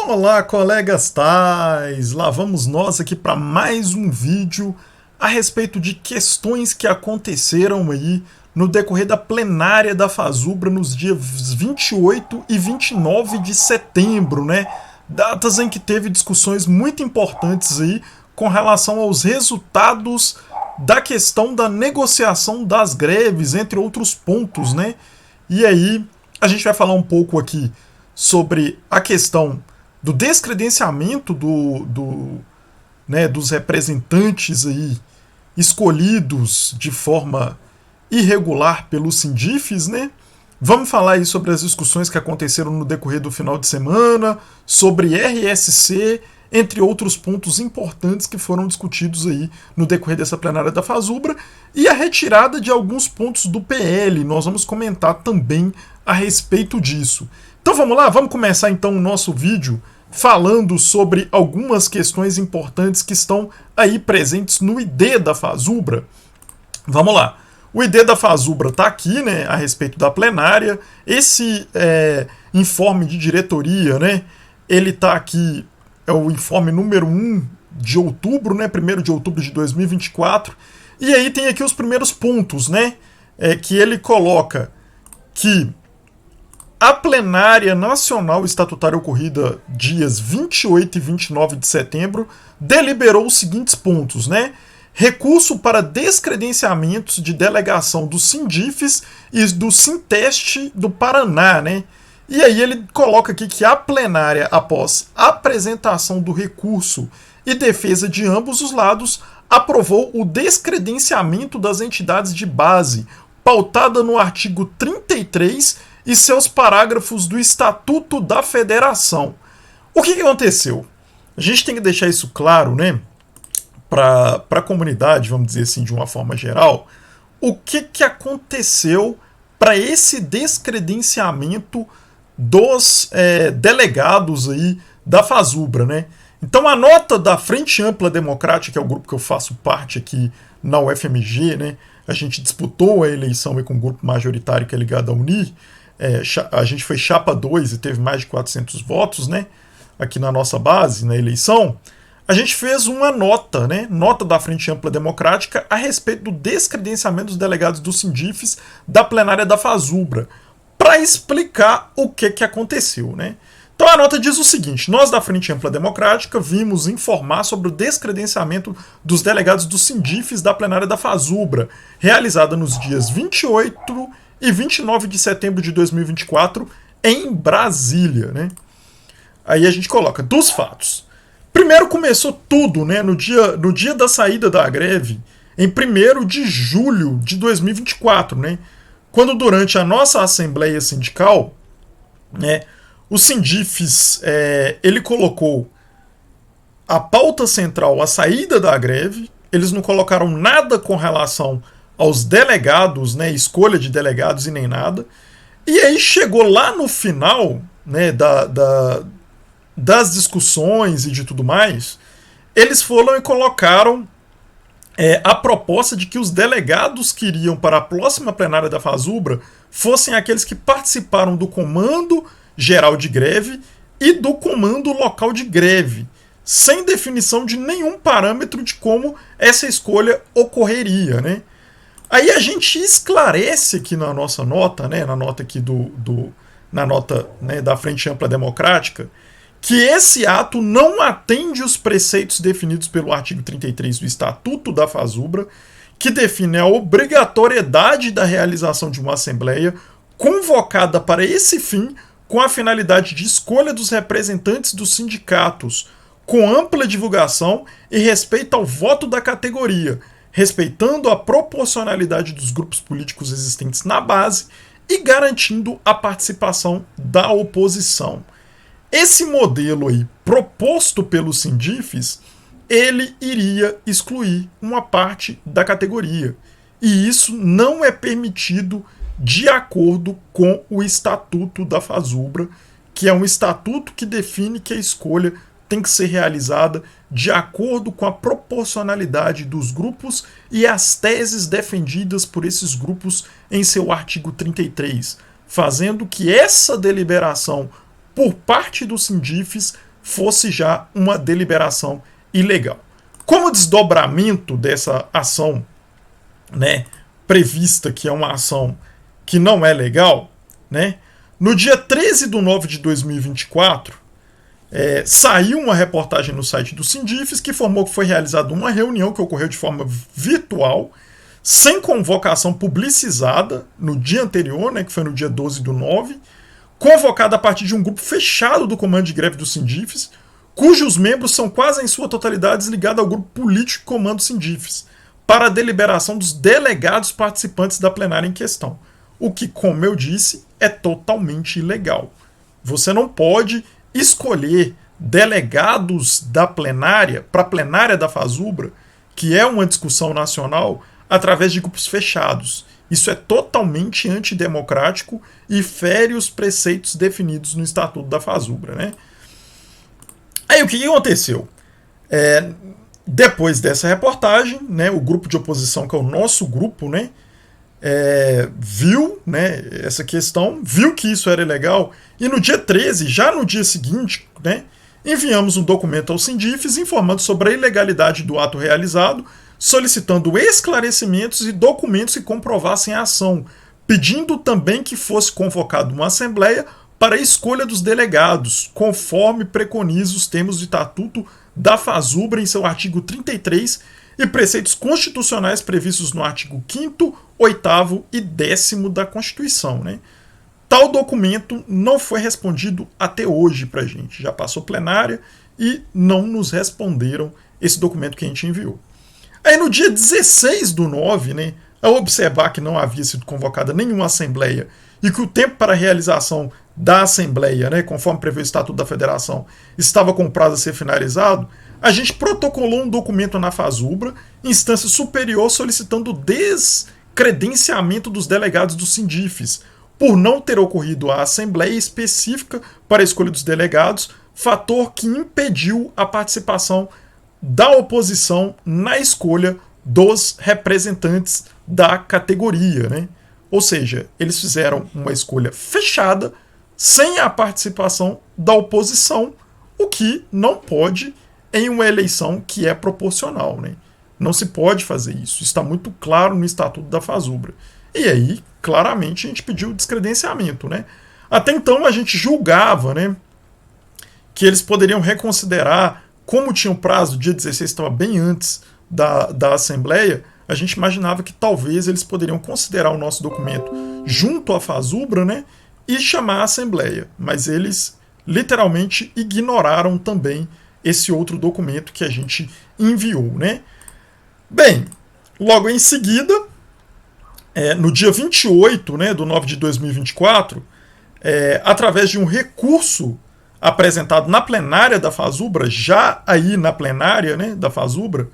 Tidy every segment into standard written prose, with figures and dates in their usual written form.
Olá, colegas tais! Lá vamos nós aqui para mais um vídeo a respeito de questões que aconteceram aí no decorrer da plenária da Fazubra nos dias 28 e 29 de setembro, né? Datas em que teve discussões muito importantes aí com relação aos resultados da questão da negociação das greves, entre outros pontos, né? E aí, a gente vai falar um pouco aqui sobre a questão do descredenciamento dos representantes aí escolhidos de forma irregular pelos Sindifes, né? Vamos falar aí sobre as discussões que aconteceram no decorrer do final de semana, sobre RSC, entre outros pontos importantes que foram discutidos aí no decorrer dessa plenária da Fazubra, e a retirada de alguns pontos do PL. Nós vamos comentar também a respeito disso. Então vamos lá, vamos começar então o nosso vídeo falando sobre algumas questões importantes que estão aí presentes no ID da Fazubra. Vamos lá. O ID da Fazubra está aqui, né, a respeito da plenária. Esse informe de diretoria, né, ele está aqui, é o informe número 1 de outubro, né, 1º de outubro de 2024. E aí tem aqui os primeiros pontos, né, que ele coloca que a plenária nacional estatutária ocorrida dias 28 e 29 de setembro deliberou os seguintes pontos, né? Recurso para descredenciamentos de delegação dos Sindifes e do Sinteste do Paraná, né? E aí ele coloca aqui que a plenária, após apresentação do recurso e defesa de ambos os lados, aprovou o descredenciamento das entidades de base, pautada no artigo 33 e seus parágrafos do Estatuto da Federação. O que aconteceu? A gente tem que deixar isso claro, né, para a comunidade, vamos dizer assim, de uma forma geral, o que aconteceu para esse descredenciamento dos delegados aí da Fazubra, né? Então a nota da Frente Ampla Democrática, que é o grupo que eu faço parte aqui na UFMG, né? A gente disputou a eleição aí com um grupo majoritário que é ligado à UNIR. A gente foi chapa 2 e teve mais de 400 votos, né, aqui na nossa base, na eleição. A gente fez uma nota, né, nota da Frente Ampla Democrática a respeito do descredenciamento dos delegados dos Sindifes da plenária da Fazubra, para explicar o que aconteceu, né. Então a nota diz o seguinte: nós da Frente Ampla Democrática vimos informar sobre o descredenciamento dos delegados dos Sindifes da plenária da Fazubra, realizada nos dias 28 e 29 de setembro de 2024 em Brasília, né? Aí a gente coloca dos fatos. Primeiro começou tudo, né, no dia da saída da greve, em 1º de julho de 2024, né? Quando durante a nossa assembleia sindical, né, o Sindifes, ele colocou a pauta central, a saída da greve. Eles não colocaram nada com relação aos delegados, né, escolha de delegados e nem nada. E aí chegou lá no final, né, das discussões e de tudo mais, eles foram e colocaram a proposta de que os delegados que iriam para a próxima plenária da Fazubra fossem aqueles que participaram do comando geral de greve e do comando local de greve, sem definição de nenhum parâmetro de como essa escolha ocorreria, né? Aí a gente esclarece aqui na nossa nota, né, na nota aqui na nota, né, da Frente Ampla Democrática, que esse ato não atende os preceitos definidos pelo artigo 33 do Estatuto da Fazubra, que define a obrigatoriedade da realização de uma assembleia convocada para esse fim, com a finalidade de escolha dos representantes dos sindicatos, com ampla divulgação e respeito ao voto da categoria, respeitando a proporcionalidade dos grupos políticos existentes na base e garantindo a participação da oposição. Esse modelo aí, proposto pelos Sindifes, ele iria excluir uma parte da categoria. E isso não é permitido de acordo com o Estatuto da Fazubra, que é um estatuto que define que a escolha tem que ser realizada de acordo com a proporcionalidade dos grupos e as teses defendidas por esses grupos em seu artigo 33, fazendo que essa deliberação por parte dos Sindifes fosse já uma deliberação ilegal. Como desdobramento dessa ação, né, prevista, que é uma ação que não é legal, né, no dia 13 de nove de 2024, saiu uma reportagem no site do Sindifes que informou que foi realizada uma reunião que ocorreu de forma virtual, sem convocação publicizada no dia anterior, né, que foi no dia 12 do 9, convocada a partir de um grupo fechado do comando de greve do Sindifes, cujos membros são quase em sua totalidade ligados ao grupo político Comando Sindifes, para a deliberação dos delegados participantes da plenária em questão. O que, como eu disse, é totalmente ilegal. Você não pode escolher delegados da plenária para a plenária da FASUBRA, que é uma discussão nacional, através de grupos fechados. Isso é totalmente antidemocrático e fere os preceitos definidos no Estatuto da FASUBRA, né? Aí o que aconteceu? Depois dessa reportagem, né, o grupo de oposição, que é o nosso grupo, né, viu, né, essa questão, viu que isso era ilegal, e no dia 13, já no dia seguinte, né, enviamos um documento ao Sindifes informando sobre a ilegalidade do ato realizado, solicitando esclarecimentos e documentos que comprovassem a ação, pedindo também que fosse convocada uma assembleia para a escolha dos delegados, conforme preconiza os termos do Estatuto da FASUBRA em seu artigo 33 e preceitos constitucionais previstos no artigo 5º, 8º e 10º da Constituição, né? Tal documento não foi respondido até hoje para a gente. Já passou plenária e não nos responderam esse documento que a gente enviou. Aí no dia 16 do 9, né, ao observar que não havia sido convocada nenhuma assembleia e que o tempo para a realização da Assembleia, né, conforme prevê o Estatuto da Federação, estava com o prazo a ser finalizado, a gente protocolou um documento na FASUBRA, instância superior, solicitando o descredenciamento dos delegados do Sindifes, por não ter ocorrido a Assembleia específica para a escolha dos delegados, fator que impediu a participação da oposição na escolha dos representantes da categoria, né? Ou seja, eles fizeram uma escolha fechada, sem a participação da oposição, o que não pode em uma eleição que é proporcional, né? Não se pode fazer isso. Está muito claro no Estatuto da FASUBRA. E aí, claramente, a gente pediu descredenciamento, né? Até então a gente julgava, né, que eles poderiam reconsiderar, como tinha um prazo, dia 16 estava bem antes da Assembleia, a gente imaginava que talvez eles poderiam considerar o nosso documento junto à FASUBRA, né, e chamar a Assembleia. Mas eles literalmente ignoraram também esse outro documento que a gente enviou, né? Bem, logo em seguida, no dia 28, né, do 9 de 2024, através de um recurso apresentado na plenária da FASUBRA, já aí na plenária, né, da FASUBRA,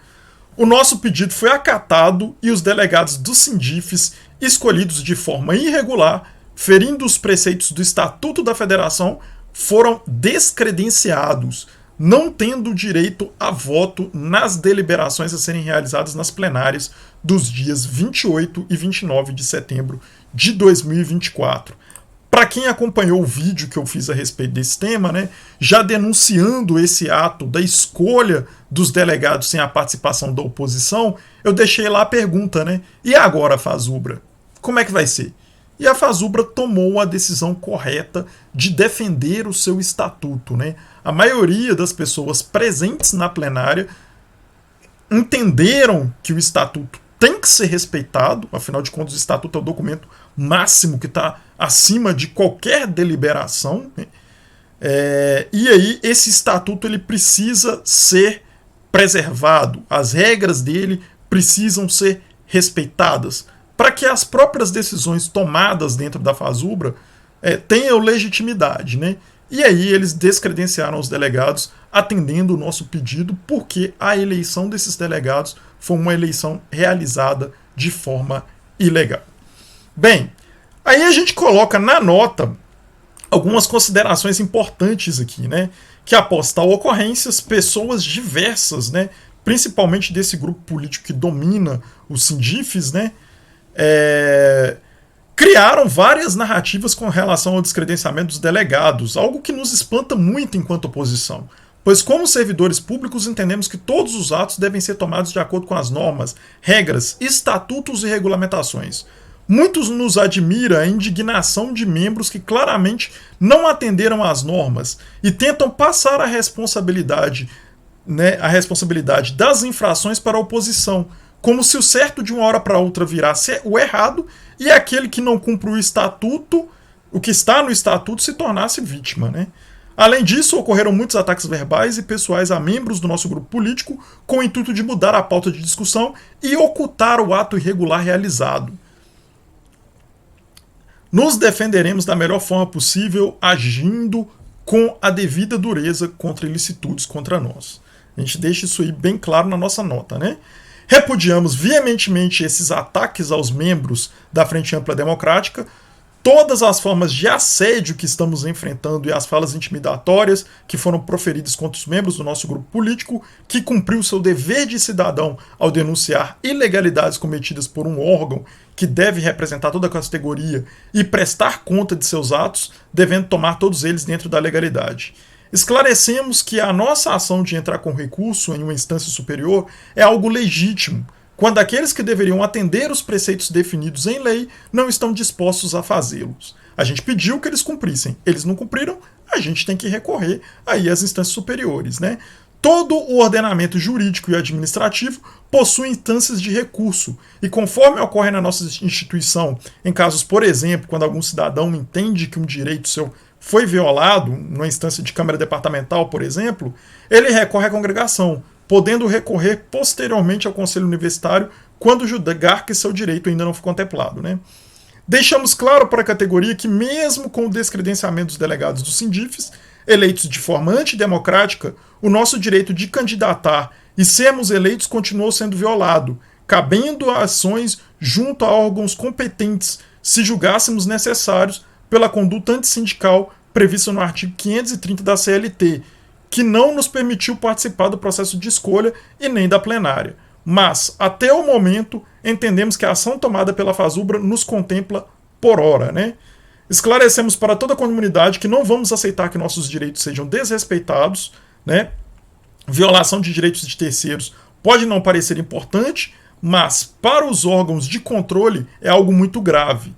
o nosso pedido foi acatado e os delegados do Sindifes, escolhidos de forma irregular, ferindo os preceitos do Estatuto da Federação, foram descredenciados, não tendo direito a voto nas deliberações a serem realizadas nas plenárias dos dias 28 e 29 de setembro de 2024. Para quem acompanhou o vídeo que eu fiz a respeito desse tema, né, já denunciando esse ato da escolha dos delegados sem a participação da oposição, eu deixei lá a pergunta, né? E agora, FASUBRA? Como é que vai ser? E a FASUBRA tomou a decisão correta de defender o seu estatuto, né? A maioria das pessoas presentes na plenária entenderam que o estatuto tem que ser respeitado, afinal de contas o estatuto é o documento máximo que está acima de qualquer deliberação, né? E aí esse estatuto ele precisa ser preservado, as regras dele precisam ser respeitadas, para que as próprias decisões tomadas dentro da FASUBRA tenham legitimidade, né? E aí eles descredenciaram os delegados, atendendo o nosso pedido, porque a eleição desses delegados foi uma eleição realizada de forma ilegal. Bem, aí a gente coloca na nota algumas considerações importantes aqui, né? Que após tal ocorrências, pessoas diversas, né, principalmente desse grupo político que domina os Sindifes, né, criaram várias narrativas com relação ao descredenciamento dos delegados, algo que nos espanta muito enquanto oposição. pois como servidores públicos entendemos que todos os atos devem ser tomados de acordo com as normas, regras, estatutos e regulamentações. Muitos nos admira a indignação de membros que claramente não atenderam às normas e tentam passar a responsabilidade das infrações para a oposição, como se o certo de uma hora para outra virasse o errado e aquele que não cumpre o estatuto, o que está no estatuto, se tornasse vítima, né? Além disso, ocorreram muitos ataques verbais e pessoais a membros do nosso grupo político com o intuito de mudar a pauta de discussão e ocultar o ato irregular realizado. Nos defenderemos da melhor forma possível, agindo com a devida dureza contra ilicitudes contra nós. A gente deixa isso aí bem claro na nossa nota, né? Repudiamos veementemente esses ataques aos membros da Frente Ampla Democrática, todas as formas de assédio que estamos enfrentando e as falas intimidatórias que foram proferidas contra os membros do nosso grupo político, que cumpriu seu dever de cidadão ao denunciar ilegalidades cometidas por um órgão que deve representar toda a categoria e prestar conta de seus atos, devendo tomar todos eles dentro da legalidade. Esclarecemos que a nossa ação de entrar com recurso em uma instância superior é algo legítimo, quando aqueles que deveriam atender os preceitos definidos em lei não estão dispostos a fazê-los. A gente pediu que eles cumprissem, eles não cumpriram, a gente tem que recorrer aí às instâncias superiores, né? Todo o ordenamento jurídico e administrativo possui instâncias de recurso, e conforme ocorre na nossa instituição, em casos, por exemplo, quando algum cidadão entende que um direito seu foi violado, numa instância de Câmara Departamental, por exemplo, ele recorre à congregação, podendo recorrer posteriormente ao Conselho Universitário quando julgar que seu direito ainda não foi contemplado, né? Deixamos claro para a categoria que, mesmo com o descredenciamento dos delegados do Sindifes, eleitos de forma antidemocrática, o nosso direito de candidatar e sermos eleitos continuou sendo violado, cabendo a ações junto a órgãos competentes, se julgássemos necessários, pela conduta antissindical prevista no artigo 530 da CLT, que não nos permitiu participar do processo de escolha e nem da plenária. Mas, até o momento, entendemos que a ação tomada pela Fazubra nos contempla por hora, né? Esclarecemos para toda a comunidade que não vamos aceitar que nossos direitos sejam desrespeitados, né? Violação de direitos de terceiros pode não parecer importante, mas para os órgãos de controle é algo muito grave.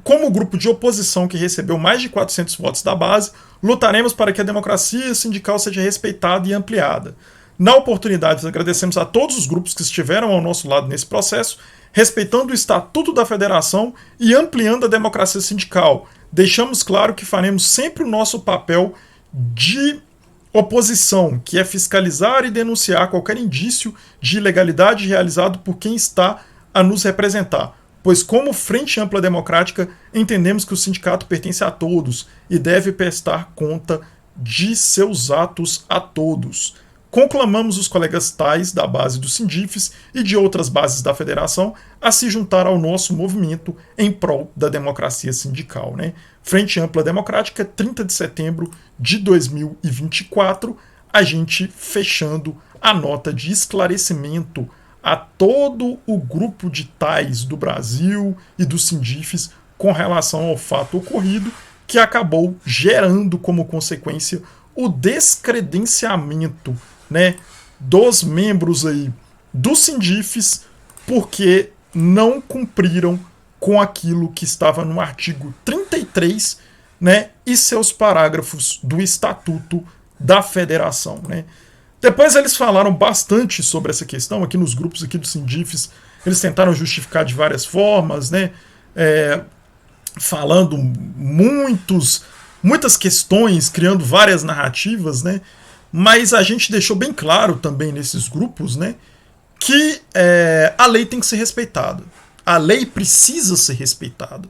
Como grupo de oposição que recebeu mais de 400 votos da base, lutaremos para que a democracia sindical seja respeitada e ampliada. Na oportunidade, agradecemos a todos os grupos que estiveram ao nosso lado nesse processo, respeitando o Estatuto da Federação e ampliando a democracia sindical. Deixamos claro que faremos sempre o nosso papel de oposição, que é fiscalizar e denunciar qualquer indício de ilegalidade realizado por quem está a nos representar. Pois, como Frente Ampla Democrática, entendemos que o sindicato pertence a todos e deve prestar conta de seus atos a todos. Conclamamos os colegas tais da base do Sindifes e de outras bases da federação a se juntar ao nosso movimento em prol da democracia sindical, né? Frente Ampla Democrática, 30 de setembro de 2024, a gente fechando a nota de esclarecimento a todo o grupo de tais do Brasil e dos Sindifes com relação ao fato ocorrido, que acabou gerando como consequência o descredenciamento, né, dos membros aí dos Sindifes, porque não cumpriram com aquilo que estava no artigo 33, né, e seus parágrafos do Estatuto da Federação, né. Depois eles falaram bastante sobre essa questão aqui nos grupos aqui do Sindifes. Eles tentaram justificar de várias formas, né? Falando muitas questões, criando várias narrativas, né? Mas a gente deixou bem claro também nesses grupos, né, que a lei tem que ser respeitada. A lei precisa ser respeitada.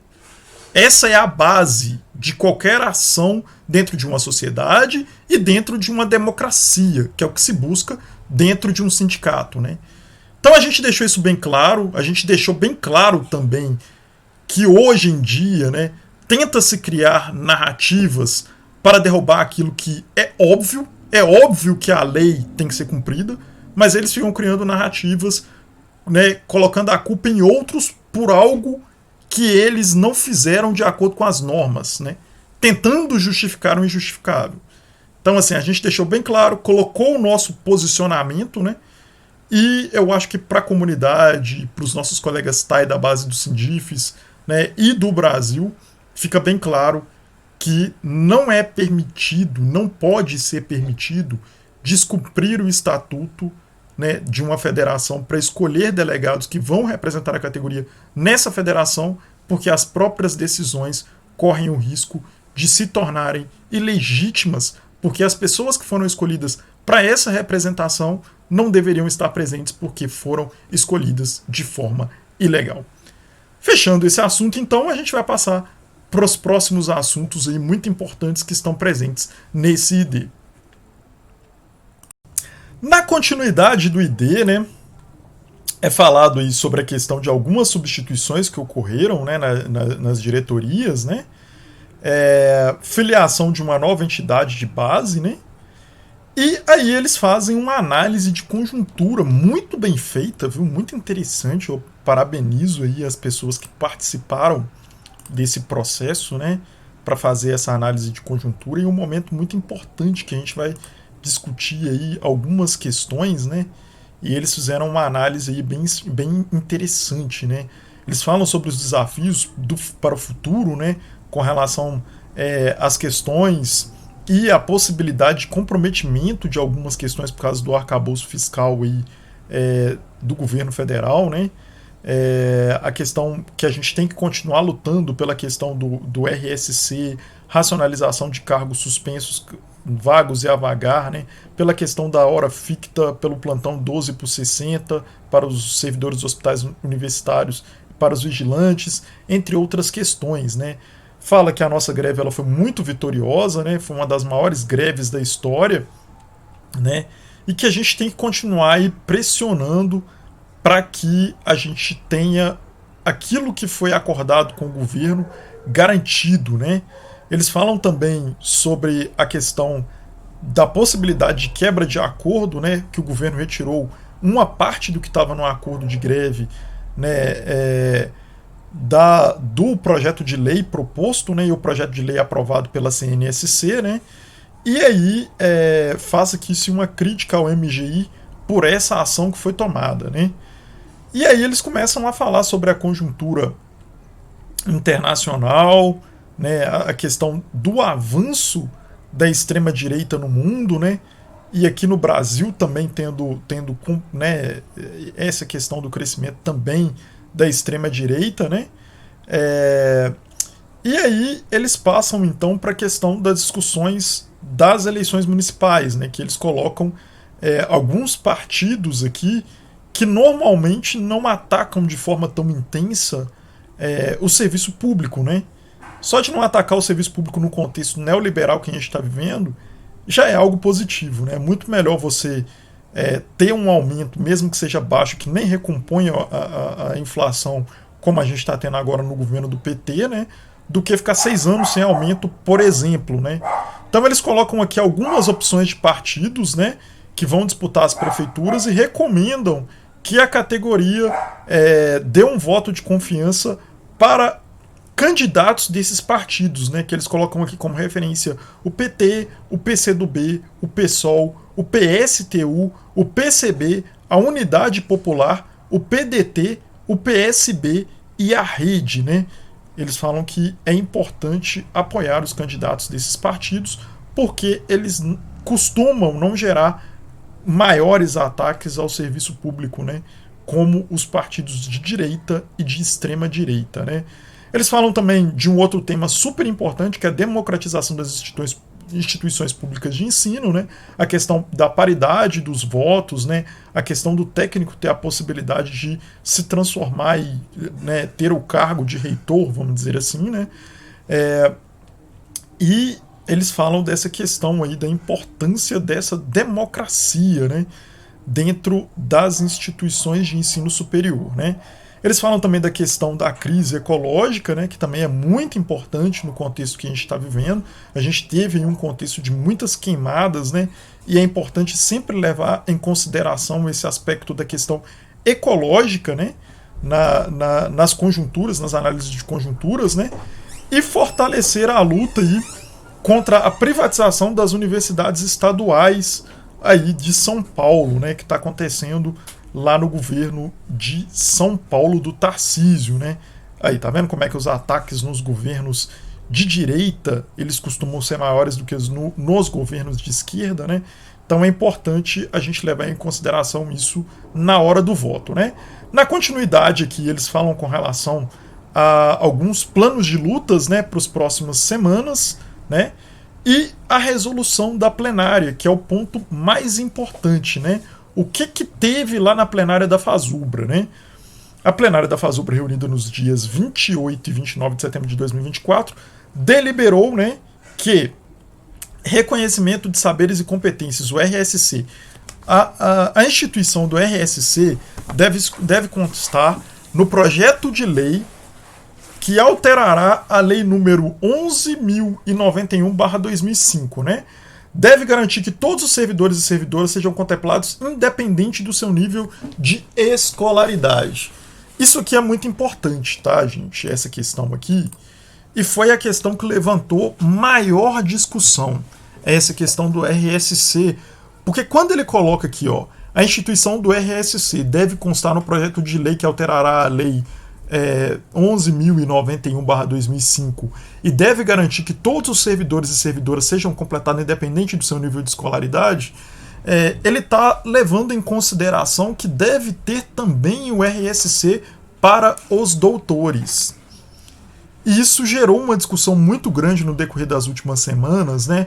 Essa é a base de qualquer ação dentro de uma sociedade e dentro de uma democracia, que é o que se busca dentro de um sindicato, né? Então a gente deixou isso bem claro, a gente deixou bem claro também que hoje em dia, né, tenta-se criar narrativas para derrubar aquilo que é óbvio que a lei tem que ser cumprida, mas eles ficam criando narrativas, né, colocando a culpa em outros por algo que eles não fizeram de acordo com as normas, né? Tentando justificar o injustificável. Então, assim, a gente deixou bem claro, colocou o nosso posicionamento, né? E eu acho que para a comunidade, para os nossos colegas TAI da base do Sindifes, né, e do Brasil, fica bem claro que não é permitido, não pode ser permitido descumprir o estatuto, né, de uma federação para escolher delegados que vão representar a categoria nessa federação, porque as próprias decisões correm o risco de se tornarem ilegítimas, porque as pessoas que foram escolhidas para essa representação não deveriam estar presentes porque foram escolhidas de forma ilegal. Fechando esse assunto, então, a gente vai passar para os próximos assuntos aí muito importantes que estão presentes nesse ID. Na continuidade do ID, né, é falado aí sobre a questão de algumas substituições que ocorreram, né, nas diretorias, né, filiação de uma nova entidade de base, né, e aí eles fazem uma análise de conjuntura muito bem feita, viu, muito interessante. Eu parabenizo aí as pessoas que participaram desse processo, né, para fazer essa análise de conjuntura, e um momento muito importante que a gente vai discutir aí algumas questões, né, e eles fizeram uma análise aí bem interessante, né. Eles falam sobre os desafios para o futuro, né, com relação às questões e a possibilidade de comprometimento de algumas questões por causa do arcabouço fiscal aí, do governo federal, né. A questão que a gente tem que continuar lutando pela questão do RSC, racionalização de cargos suspensos, vagos e a vagar, né, pela questão da hora ficta, pelo plantão 12 por 60 para os servidores dos hospitais universitários, para os vigilantes, entre outras questões, né. Fala que a nossa greve ela foi muito vitoriosa, né, foi uma das maiores greves da história, né, e que a gente tem que continuar aí pressionando para que a gente tenha aquilo que foi acordado com o governo garantido, né. Eles falam também sobre a questão da possibilidade de quebra de acordo, né, que o governo retirou uma parte do que estava no acordo de greve, né, do projeto de lei proposto, né, e o projeto de lei aprovado pela CNSC, né, e aí faz aqui-se uma crítica ao MGI por essa ação que foi tomada, né. E aí eles começam a falar sobre a conjuntura internacional, né, a questão do avanço da extrema-direita no mundo, né, e aqui no Brasil também tendo né, essa questão do crescimento também da extrema-direita, né. E aí eles passam então para a questão das discussões das eleições municipais, né, que eles colocam alguns partidos aqui que normalmente não atacam de forma tão intensa o serviço público, né. Só de não atacar o serviço público no contexto neoliberal que a gente está vivendo já é algo positivo, né. É muito melhor você ter um aumento, mesmo que seja baixo, que nem recomponha a inflação, como a gente está tendo agora no governo do PT, né, do que ficar 6 anos sem aumento, por exemplo, né. Então eles colocam aqui algumas opções de partidos, né, que vão disputar as prefeituras e recomendam que a categoria dê um voto de confiança para candidatos desses partidos, né, que eles colocam aqui como referência o PT, o PCdoB, o PSOL, o PSTU, o PCB, a Unidade Popular, o PDT, o PSB e a Rede, né. Eles falam que é importante apoiar os candidatos desses partidos porque eles costumam não gerar maiores ataques ao serviço público, né, como os partidos de direita e de extrema direita, né. Eles falam também de um outro tema super importante, que é a democratização das instituições públicas de ensino, né, a questão da paridade dos votos, né, a questão do técnico ter a possibilidade de se transformar e, né, ter o cargo de reitor, vamos dizer assim, né. E eles falam dessa questão aí da importância dessa democracia, né, dentro das instituições de ensino superior, né. Eles falam também da questão da crise ecológica, né, que também é muito importante no contexto que a gente está vivendo. A gente teve aí um contexto de muitas queimadas, né, e é importante sempre levar em consideração esse aspecto da questão ecológica, né, nas conjunturas, nas análises de conjunturas, né, e fortalecer a luta aí contra a privatização das universidades estaduais aí de São Paulo, né, que está acontecendo lá no governo de São Paulo do Tarcísio, né? Aí, tá vendo como é que os ataques nos governos de direita, eles costumam ser maiores do que nos governos de esquerda, né? Então é importante a gente levar em consideração isso na hora do voto, né? Na continuidade aqui, eles falam com relação a alguns planos de lutas, né, para as próximas semanas, né? E a resolução da plenária, que é o ponto mais importante, né? O que teve lá na plenária da FASUBRA, né? A plenária da FASUBRA, reunida nos dias 28 e 29 de setembro de 2024, deliberou, né, que reconhecimento de saberes e competências, o RSC, a instituição do RSC deve constar no projeto de lei que alterará a lei número 11.091/2005, né? Deve garantir que todos os servidores e servidoras sejam contemplados independente do seu nível de escolaridade. Isso aqui é muito importante, tá, gente? Essa questão aqui. E foi a questão que levantou maior discussão. Essa questão do RSC. Porque quando ele coloca aqui, ó, a instituição do RSC deve constar no projeto de lei que alterará a lei 11.091/2005 e deve garantir que todos os servidores e servidoras sejam completados independente do seu nível de escolaridade, ele está levando em consideração que deve ter também o RSC para os doutores. E isso gerou uma discussão muito grande no decorrer das últimas semanas, né?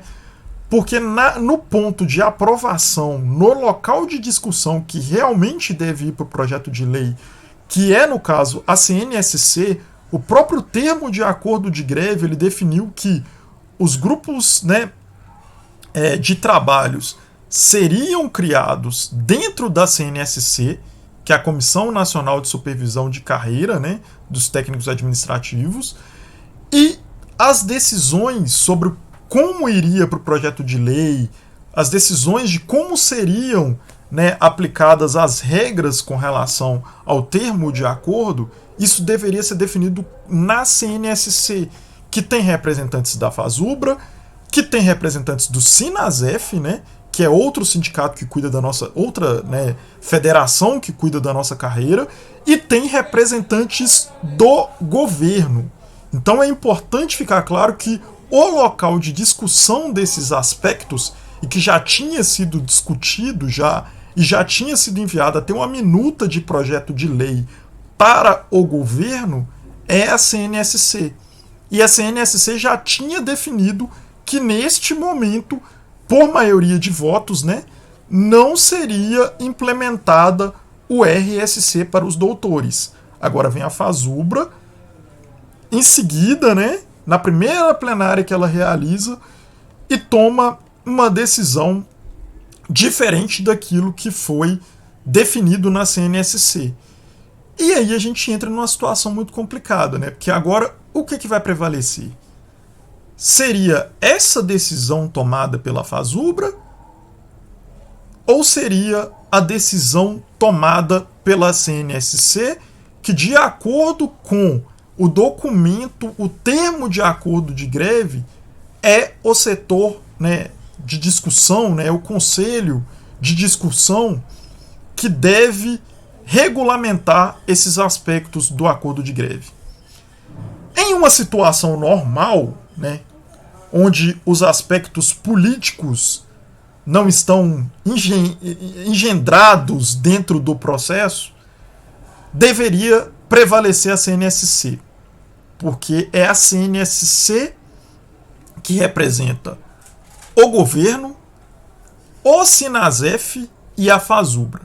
Porque no ponto de aprovação, no local de discussão que realmente deve ir para o projeto de lei, que é, no caso, a CNSC, o próprio termo de acordo de greve, ele definiu que os grupos, né, de trabalhos seriam criados dentro da CNSC, que é a Comissão Nacional de Supervisão de Carreira, né, dos técnicos administrativos, e as decisões sobre como iria para o projeto de lei, as decisões de como seriam, né, aplicadas as regras com relação ao termo de acordo, isso deveria ser definido na CNSC, que tem representantes da FASUBRA, que tem representantes do SINASEF, né, que é outro sindicato que cuida da nossa, outra, né, federação que cuida da nossa carreira, e tem representantes do governo. Então é importante ficar claro que o local de discussão desses aspectos, e que já tinha sido discutido e já tinha sido enviada até uma minuta de projeto de lei para o governo, é a CNSC. E a CNSC já tinha definido que neste momento, por maioria de votos, né, não seria implementada o RSC para os doutores. Agora vem a FASUBRA, em seguida, né, na primeira plenária que ela realiza, e toma uma decisão diferente daquilo que foi definido na CNSC. E aí a gente entra numa situação muito complicada, né? Porque agora o que vai prevalecer? Seria essa decisão tomada pela FASUBRA ou seria a decisão tomada pela CNSC, que, de acordo com o documento, o termo de acordo de greve, é o setor, né, de discussão, né, o conselho de discussão que deve regulamentar esses aspectos do acordo de greve. Em uma situação normal, né, onde os aspectos políticos não estão engendrados dentro do processo, deveria prevalecer a CNSC, porque é a CNSC que representa o governo, o SINASEF e a FASUBRA.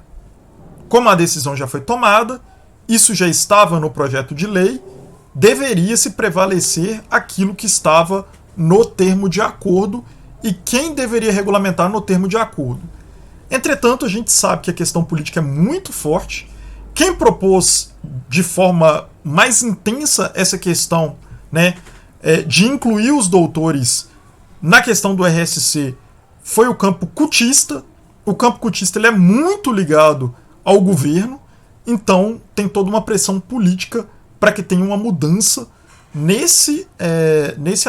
Como a decisão já foi tomada, isso já estava no projeto de lei, deveria-se prevalecer aquilo que estava no termo de acordo e quem deveria regulamentar no termo de acordo. Entretanto, a gente sabe que a questão política é muito forte. Quem propôs de forma mais intensa essa questão, né, de incluir os doutores na questão do RSC foi o campo cutista. O campo cutista, ele é muito ligado ao governo, então tem toda uma pressão política para que tenha uma mudança nesse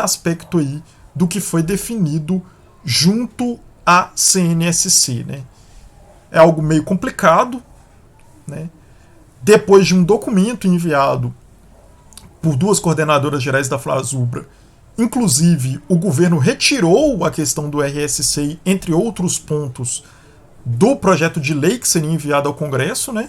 aspecto aí do que foi definido junto à CNSC, né? É algo meio complicado, né? Depois de um documento enviado por duas coordenadoras gerais da Flasubra, inclusive o governo retirou a questão do RSC, entre outros pontos, do projeto de lei que seria enviado ao Congresso, né?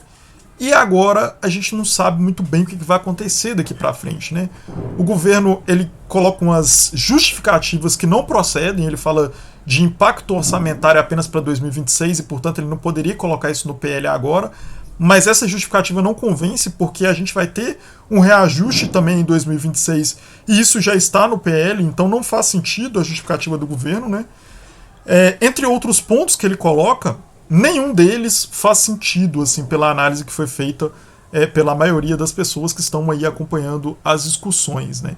E agora a gente não sabe muito bem o que vai acontecer daqui para frente, né? O governo ele coloca umas justificativas que não procedem, ele fala de impacto orçamentário apenas para 2026 e, portanto, ele não poderia colocar isso no PL agora, mas essa justificativa não convence porque a gente vai ter um reajuste também em 2026 e isso já está no PL, então não faz sentido a justificativa do governo, né? Entre outros pontos que ele coloca, nenhum deles faz sentido, assim, pela análise que foi feita pela maioria das pessoas que estão aí acompanhando as discussões, né?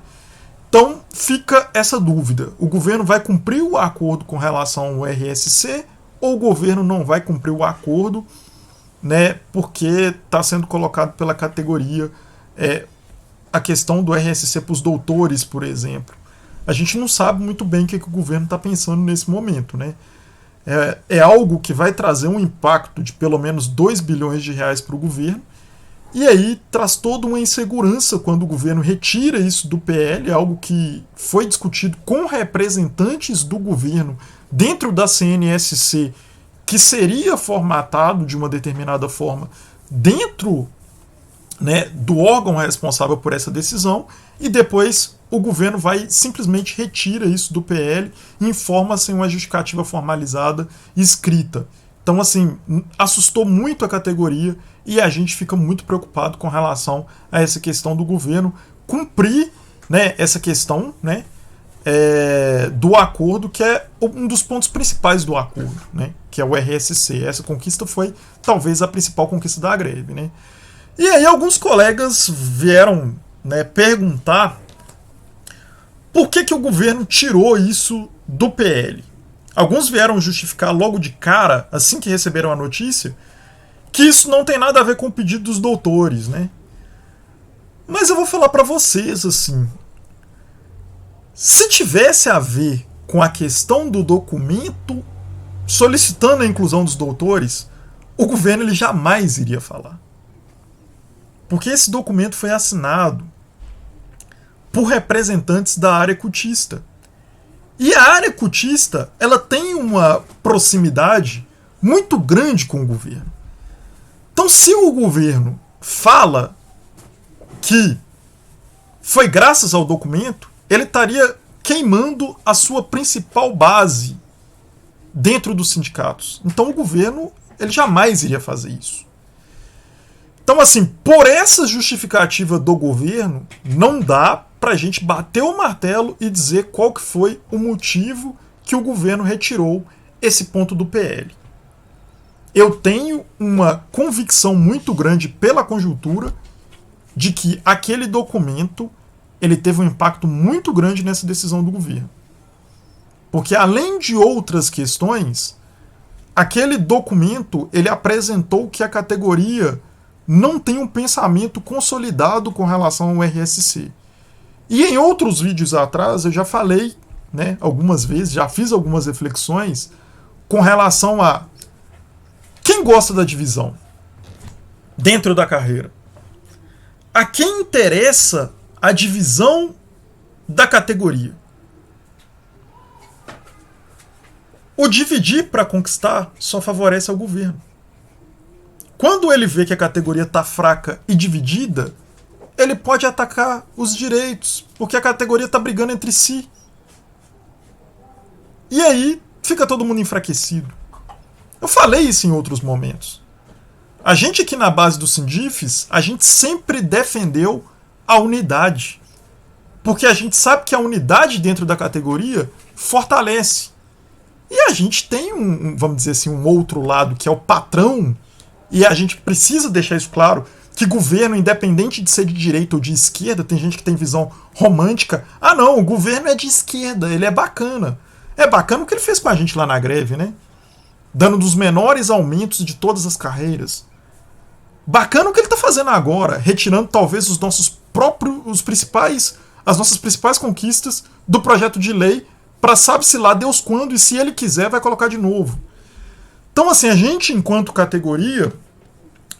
Então fica essa dúvida: o governo vai cumprir o acordo com relação ao RSC ou o governo não vai cumprir o acordo, né? Porque está sendo colocado pela categoria a questão do RSC para os doutores, por exemplo. A gente não sabe muito bem o que o governo está pensando nesse momento, né? É algo que vai trazer um impacto de pelo menos 2 bilhões de reais para o governo, e aí traz toda uma insegurança quando o governo retira isso do PL, algo que foi discutido com representantes do governo dentro da CNSC, que seria formatado de uma determinada forma dentro, né, do órgão responsável por essa decisão, e depois o governo vai simplesmente retira isso do PL e informa sem uma justificativa formalizada escrita. Então, assim, assustou muito a categoria e a gente fica muito preocupado com relação a essa questão do governo cumprir, né, essa questão, né, do acordo, que é um dos pontos principais do acordo, né, que é o RSC. Essa conquista foi talvez a principal conquista da greve, né? E aí alguns colegas vieram, né, perguntar por que o governo tirou isso do PL. Alguns vieram justificar logo de cara, assim que receberam a notícia, que isso não tem nada a ver com o pedido dos doutores, né? Mas eu vou falar para vocês assim, se tivesse a ver com a questão do documento solicitando a inclusão dos doutores, o governo ele jamais iria falar. Porque esse documento foi assinado por representantes da área cutista. E a área cutista, ela tem uma proximidade muito grande com o governo. Então, se o governo fala que foi graças ao documento, ele estaria queimando a sua principal base dentro dos sindicatos. Então, o governo ele jamais iria fazer isso. Então, assim, por essa justificativa do governo, não dá pra gente bater o martelo e dizer qual que foi o motivo que o governo retirou esse ponto do PL. Eu tenho uma convicção muito grande pela conjuntura de que aquele documento ele teve um impacto muito grande nessa decisão do governo. Porque além de outras questões, aquele documento ele apresentou que a categoria não tem um pensamento consolidado com relação ao RSC. E em outros vídeos atrás eu já falei, né, algumas vezes, já fiz algumas reflexões com relação a quem gosta da divisão dentro da carreira. A quem interessa a divisão da categoria? O dividir para conquistar só favorece ao governo. Quando ele vê que a categoria está fraca e dividida, ele pode atacar os direitos, porque a categoria está brigando entre si. E aí fica todo mundo enfraquecido. Eu falei isso em outros momentos. A gente aqui na base do Sindifes, a gente sempre defendeu a unidade. Porque a gente sabe que a unidade dentro da categoria fortalece. E a gente tem vamos dizer assim, um outro lado, que é o patrão, e a gente precisa deixar isso claro, que governo, independente de ser de direita ou de esquerda, tem gente que tem visão romântica. Ah não, o governo é de esquerda, ele é bacana. É bacana o que ele fez com a gente lá na greve, né? Dando dos menores aumentos de todas as carreiras. Bacana o que ele está fazendo agora, retirando talvez as nossas principais conquistas do projeto de lei para sabe-se lá Deus quando, e se ele quiser vai colocar de novo. Então assim, a gente enquanto categoria,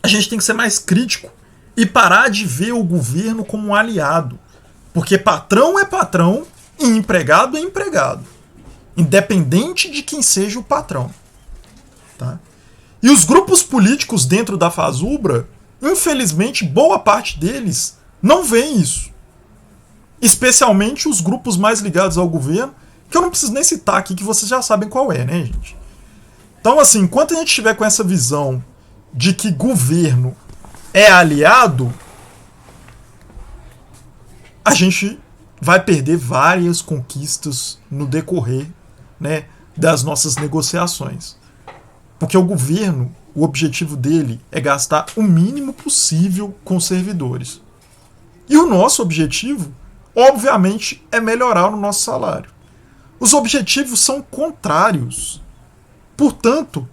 a gente tem que ser mais crítico e parar de ver o governo como um aliado. Porque patrão é patrão e empregado é empregado. Independente de quem seja o patrão. Tá? E os grupos políticos dentro da Fazubra, infelizmente, boa parte deles não veem isso. Especialmente os grupos mais ligados ao governo, que eu não preciso nem citar aqui, que vocês já sabem qual é, né, gente? Então, assim, enquanto a gente estiver com essa visão de que governo é aliado, a gente vai perder várias conquistas no decorrer, né, das nossas negociações. Porque o governo, o objetivo dele é gastar o mínimo possível com servidores. E o nosso objetivo, obviamente, é melhorar o nosso salário. Os objetivos são contrários. Portanto,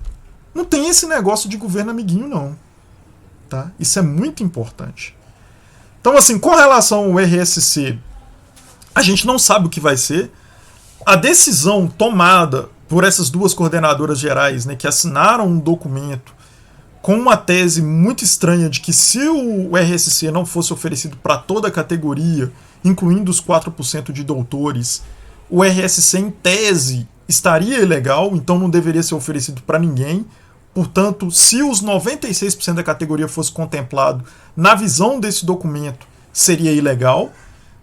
não tem esse negócio de governo amiguinho, não. Tá? Isso é muito importante. Então, assim, com relação ao RSC, a gente não sabe o que vai ser. A decisão tomada por essas duas coordenadoras gerais, né, que assinaram um documento com uma tese muito estranha de que se o RSC não fosse oferecido para toda a categoria, incluindo os 4% de doutores, o RSC, em tese, estaria ilegal, então não deveria ser oferecido para ninguém. Portanto, se os 96% da categoria fosse contemplado na visão desse documento, seria ilegal.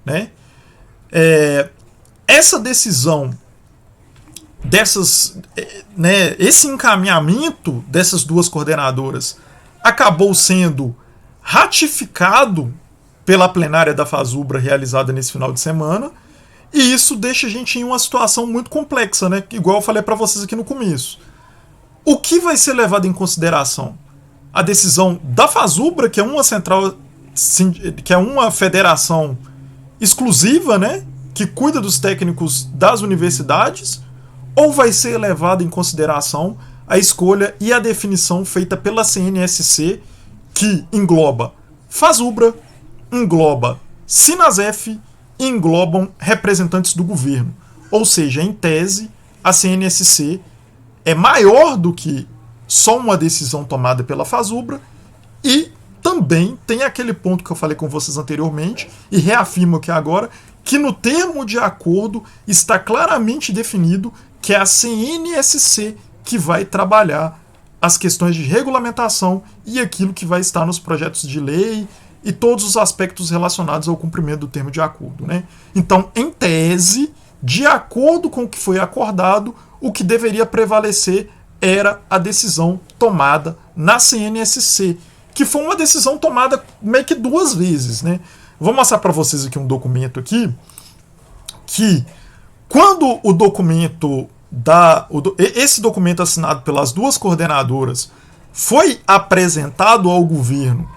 Né? Essa decisão, né, esse encaminhamento dessas duas coordenadoras acabou sendo ratificado pela plenária da Fazubra realizada nesse final de semana, e isso deixa a gente em uma situação muito complexa, né? Igual eu falei para vocês aqui no começo. O que vai ser levado em consideração? A decisão da Fazubra, que é uma central, que é uma federação exclusiva, né, que cuida dos técnicos das universidades, ou vai ser levado em consideração a escolha e a definição feita pela CNSC, que engloba Fazubra, engloba Sinasef e englobam representantes do governo. Ou seja, em tese, a CNSC é maior do que só uma decisão tomada pela Fazubra, e também tem aquele ponto que eu falei com vocês anteriormente, e reafirmo aqui agora, que no termo de acordo está claramente definido que é a CNSC que vai trabalhar as questões de regulamentação e aquilo que vai estar nos projetos de lei e todos os aspectos relacionados ao cumprimento do termo de acordo. Né? Então, em tese, de acordo com o que foi acordado, o que deveria prevalecer era a decisão tomada na CNSC, que foi uma decisão tomada meio que duas vezes. Né? Vou mostrar para vocês aqui um documento aqui, que quando o documento esse documento assinado pelas duas coordenadoras foi apresentado ao governo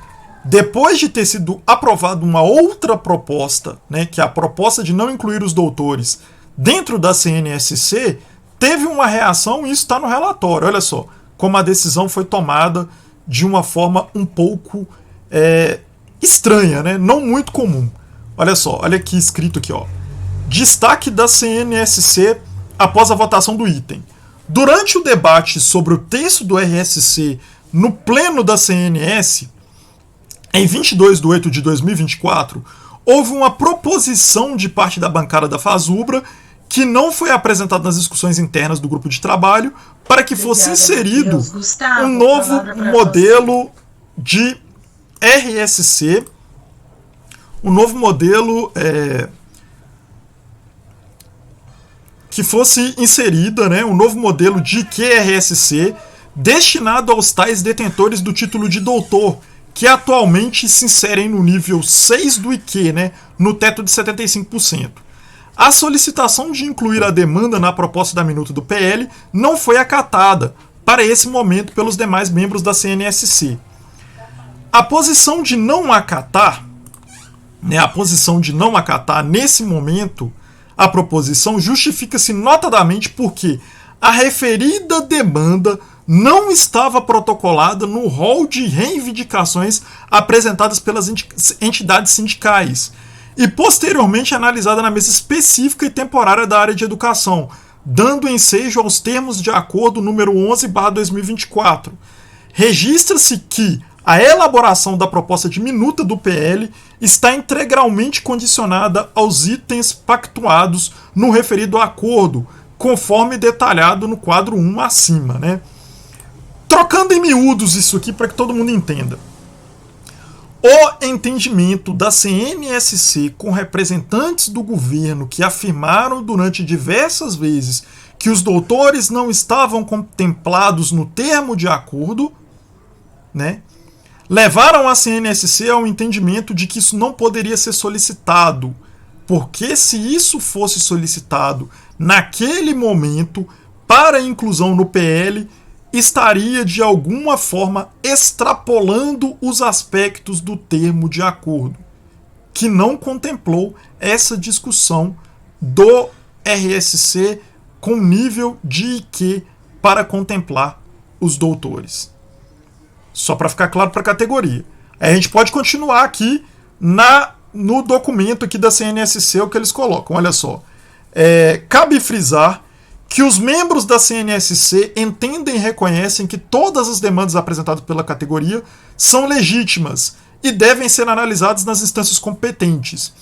depois de ter sido aprovada uma outra proposta, né, que é a proposta de não incluir os doutores dentro da CNSC, teve uma reação, e isso está no relatório. Olha só, como a decisão foi tomada de uma forma um pouco estranha, né, não muito comum. Olha só, olha aqui escrito aqui, ó. Destaque da CNSC após a votação do item. Durante o debate sobre o texto do RSC no pleno da CNS, em 22 de 8 de 2024, houve uma proposição de parte da bancada da Fazubra que não foi apresentada nas discussões internas do grupo de trabalho para que fosse inserido um novo modelo de RSC, um novo modelo que fosse inserida, né, um novo modelo de QRSC destinado aos tais detentores do título de doutor, que atualmente se inserem no nível 6 do IQ, né, no teto de 75%. A solicitação de incluir a demanda na proposta da minuta do PL não foi acatada para esse momento pelos demais membros da CNSC. A posição de não acatar, né, nesse momento a proposição justifica-se notadamente porque a referida demanda não estava protocolada no rol de reivindicações apresentadas pelas entidades sindicais e posteriormente analisada na mesa específica e temporária da área de educação, dando ensejo aos termos de acordo número 11/2024. Registra-se que a elaboração da proposta de minuta do PL está integralmente condicionada aos itens pactuados no referido acordo, conforme detalhado no quadro 1 acima, né? Trocando em miúdos isso aqui para que todo mundo entenda. O entendimento da CNSC com representantes do governo que afirmaram durante diversas vezes que os doutores não estavam contemplados no termo de acordo, né, levaram a CNSC ao entendimento de que isso não poderia ser solicitado, porque se isso fosse solicitado naquele momento para inclusão no PL, estaria de alguma forma extrapolando os aspectos do termo de acordo, que não contemplou essa discussão do RSC com nível de IQ para contemplar os doutores. Só para ficar claro para a categoria. Aí a gente pode continuar aqui no documento aqui da CNSC, o que eles colocam. Olha só. Cabe frisar que os membros da CNSC entendem e reconhecem que todas as demandas apresentadas pela categoria são legítimas e devem ser analisadas nas instâncias competentes.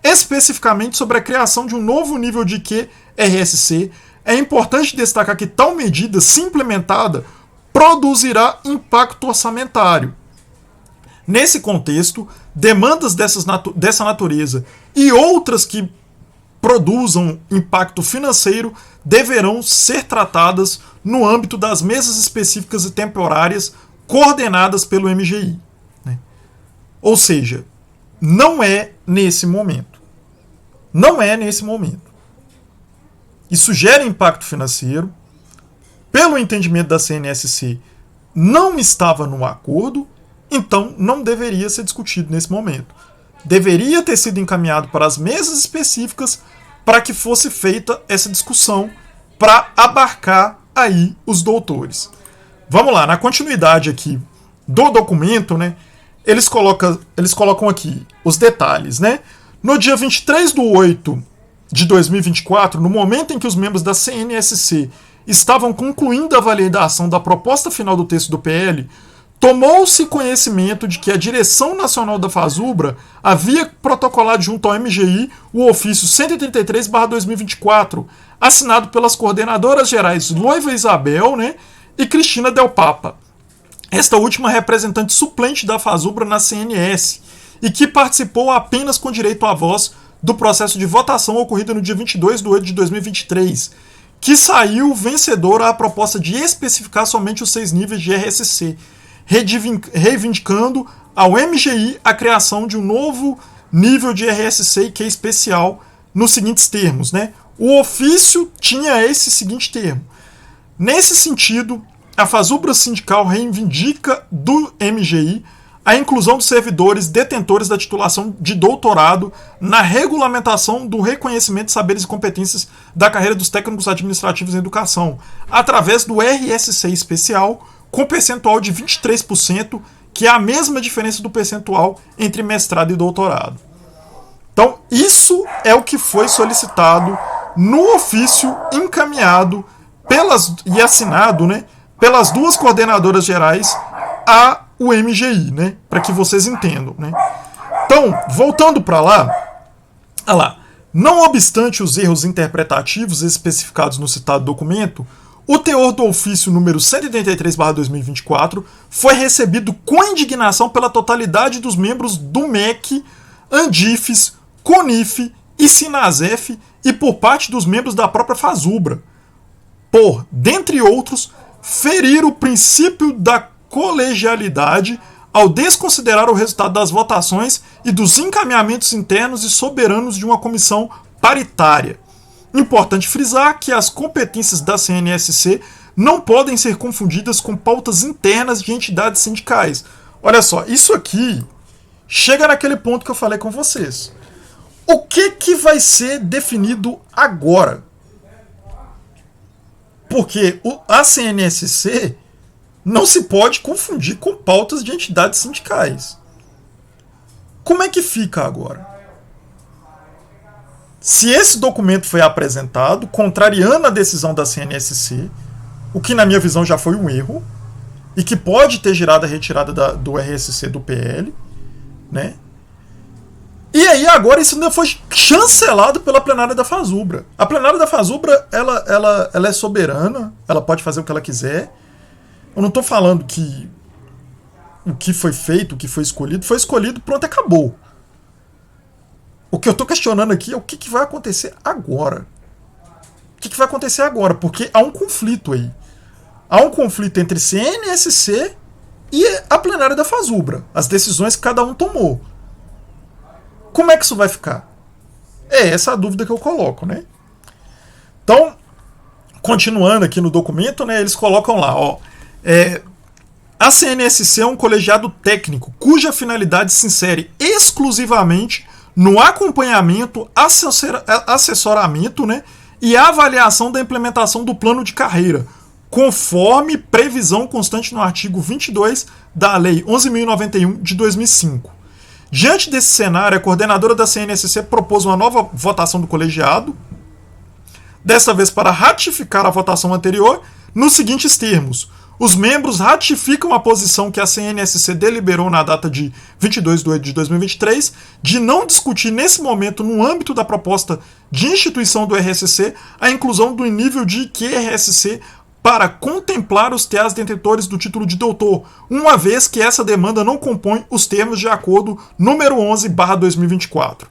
Especificamente sobre a criação de um novo nível de QRSC, é importante destacar que tal medida, se implementada, produzirá impacto orçamentário. Nesse contexto, demandas dessa natureza e outras que produzam impacto financeiro deverão ser tratadas no âmbito das mesas específicas e temporárias coordenadas pelo MGI. Né? Ou seja, não é nesse momento. Não é nesse momento. Isso gera impacto financeiro. Pelo entendimento da CNSC, não estava no acordo, então não deveria ser discutido nesse momento. Deveria ter sido encaminhado para as mesas específicas para que fosse feita essa discussão para abarcar aí os doutores. Vamos lá, na continuidade aqui do documento, né, eles colocam aqui os detalhes. Né? No dia 23/8/2024, no momento em que os membros da CNSC estavam concluindo a validação da proposta final do texto do PL, tomou-se conhecimento de que a Direção Nacional da FASUBRA havia protocolado junto ao MGI o ofício 133/2024, assinado pelas coordenadoras gerais Loiva Isabel, né, e Cristina Del Papa, esta última representante suplente da FASUBRA na CNS, e que participou apenas com direito à voz do processo de votação ocorrido no dia 22/8/2023, que saiu vencedora a proposta de especificar somente os 6 níveis de RSC, reivindicando ao MGI a criação de um novo nível de RSC e Q especial nos seguintes termos. Né? O ofício tinha esse seguinte termo. Nesse sentido, a FASUBRA sindical reivindica do MGI a inclusão dos servidores detentores da titulação de doutorado na regulamentação do reconhecimento de saberes e competências da carreira dos técnicos administrativos em educação, através do RSC especial, com percentual de 23%, que é a mesma diferença do percentual entre mestrado e doutorado. Então, isso é o que foi solicitado no ofício encaminhado e assinado, né, pelas duas coordenadoras gerais ao MGI, né, para que vocês entendam. Né. Então, voltando para lá, não obstante os erros interpretativos especificados no citado documento, o teor do ofício número 183/2024 foi recebido com indignação pela totalidade dos membros do MEC, Andifes, CONIF e Sinasef e por parte dos membros da própria FASUBRA, por, dentre outros, ferir o princípio da colegialidade ao desconsiderar o resultado das votações e dos encaminhamentos internos e soberanos de uma comissão paritária. Importante frisar que as competências da CNSC não podem ser confundidas com pautas internas de entidades sindicais. Olha só, isso aqui chega naquele ponto que eu falei com vocês. O que vai ser definido agora? Porque a CNSC não se pode confundir com pautas de entidades sindicais. Como é que fica agora? Se esse documento foi apresentado, contrariando a decisão da CNSC, o que na minha visão já foi um erro, e que pode ter gerado a retirada do RSC do PL, né? E aí agora isso ainda foi chancelado pela plenária da Fazubra. A plenária da Fazubra, ela é soberana, ela pode fazer o que ela quiser. Eu não estou falando que o que foi feito, o que foi escolhido, pronto, acabou. O que eu estou questionando aqui é o que vai acontecer agora. O que vai acontecer agora? Porque há um conflito aí. Há um conflito entre CNSC e a plenária da Fazubra. As decisões que cada um tomou. Como é que isso vai ficar? É essa a dúvida que eu coloco, né? Então, continuando aqui no documento, né, eles colocam lá, ó, a CNSC é um colegiado técnico cuja finalidade se insere exclusivamente no acompanhamento, assessoramento, né, e avaliação da implementação do plano de carreira, conforme previsão constante no artigo 22 da Lei 11.091 de 2005. Diante desse cenário, a coordenadora da CNSC propôs uma nova votação do colegiado, desta vez para ratificar a votação anterior, nos seguintes termos: os membros ratificam a posição que a CNSC deliberou na data de 22 de 8 de 2023 de não discutir nesse momento, no âmbito da proposta de instituição do RSC, a inclusão do nível de QRSC para contemplar os TAs detentores do título de doutor, uma vez que essa demanda não compõe os termos de acordo número 11/2024.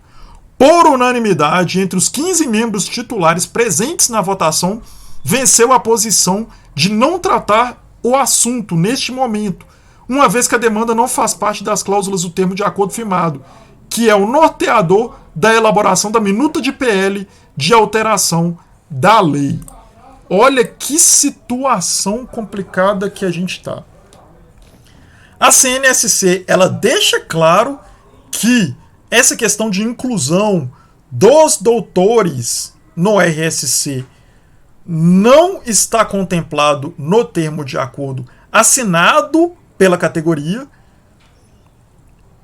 Por unanimidade, entre os 15 membros titulares presentes na votação, venceu a posição de não tratar o assunto neste momento, uma vez que a demanda não faz parte das cláusulas do termo de acordo firmado, que é o norteador da elaboração da minuta de PL de alteração da lei. Olha que situação complicada que a gente está. A CNSC, ela deixa claro que essa questão de inclusão dos doutores no RSC não está contemplado no termo de acordo assinado pela categoria.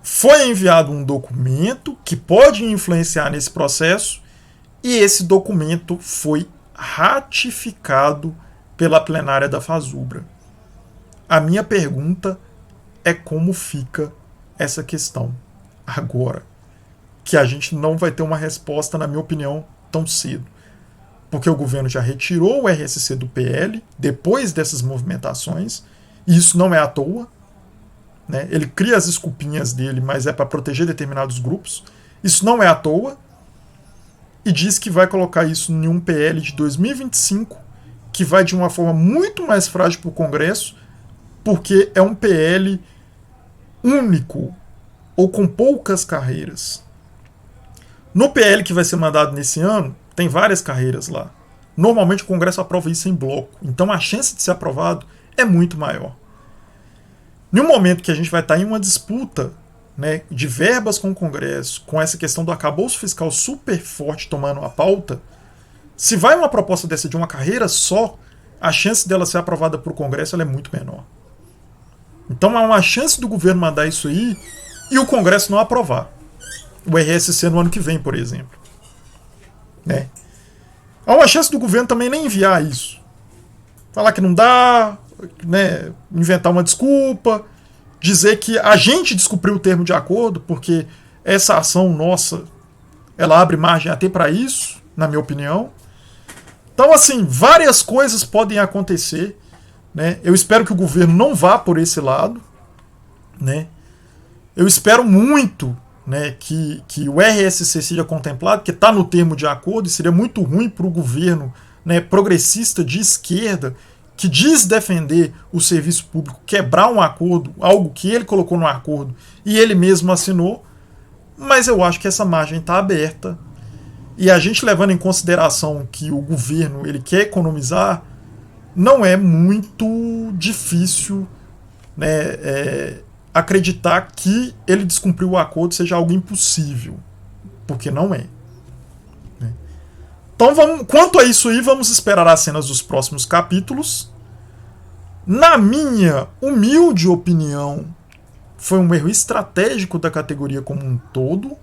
Foi enviado um documento que pode influenciar nesse processo e esse documento foi ratificado pela plenária da Fazubra. A minha pergunta é como fica essa questão agora, que a gente não vai ter uma resposta, na minha opinião, tão cedo. Porque o governo já retirou o RSC do PL depois dessas movimentações, e isso não é à toa, né? Ele cria as desculpinhas dele, mas é para proteger determinados grupos. Isso não é à toa. E diz que vai colocar isso em um PL de 2025, que vai de uma forma muito mais frágil para o Congresso, porque é um PL único, ou com poucas carreiras. No PL que vai ser mandado nesse ano, tem várias carreiras lá. Normalmente o Congresso aprova isso em bloco, então a chance de ser aprovado é muito maior. Em um momento que a gente vai estar em uma disputa, né, de verbas com o Congresso, com essa questão do arcabouço fiscal super forte tomando a pauta, se vai uma proposta dessa de uma carreira só, a chance dela ser aprovada por Congresso ela é muito menor. Então há uma chance do governo mandar isso aí e o Congresso não aprovar. O RSC no ano que vem, por exemplo. Né? Há uma chance do governo também nem enviar isso. Falar que não dá, né, inventar uma desculpa, dizer que a gente descumpriu o termo de acordo, porque essa ação nossa, ela abre margem até para isso, na minha opinião. Então, assim, várias coisas podem acontecer, né? Eu espero que o governo não vá por esse lado, né? Eu espero muito, né, que o RSC seja contemplado, que está no termo de acordo, e seria muito ruim para o governo, né, progressista de esquerda, que diz defender o serviço público, quebrar um acordo, algo que ele colocou no acordo e ele mesmo assinou, mas eu acho que essa margem está aberta. E a gente levando em consideração que o governo ele quer economizar, não é muito difícil, né, acreditar que ele descumpriu o acordo seja algo impossível, porque não é. Então, quanto a isso aí, vamos esperar as cenas dos próximos capítulos. Na minha humilde opinião, foi um erro estratégico da categoria como um todo,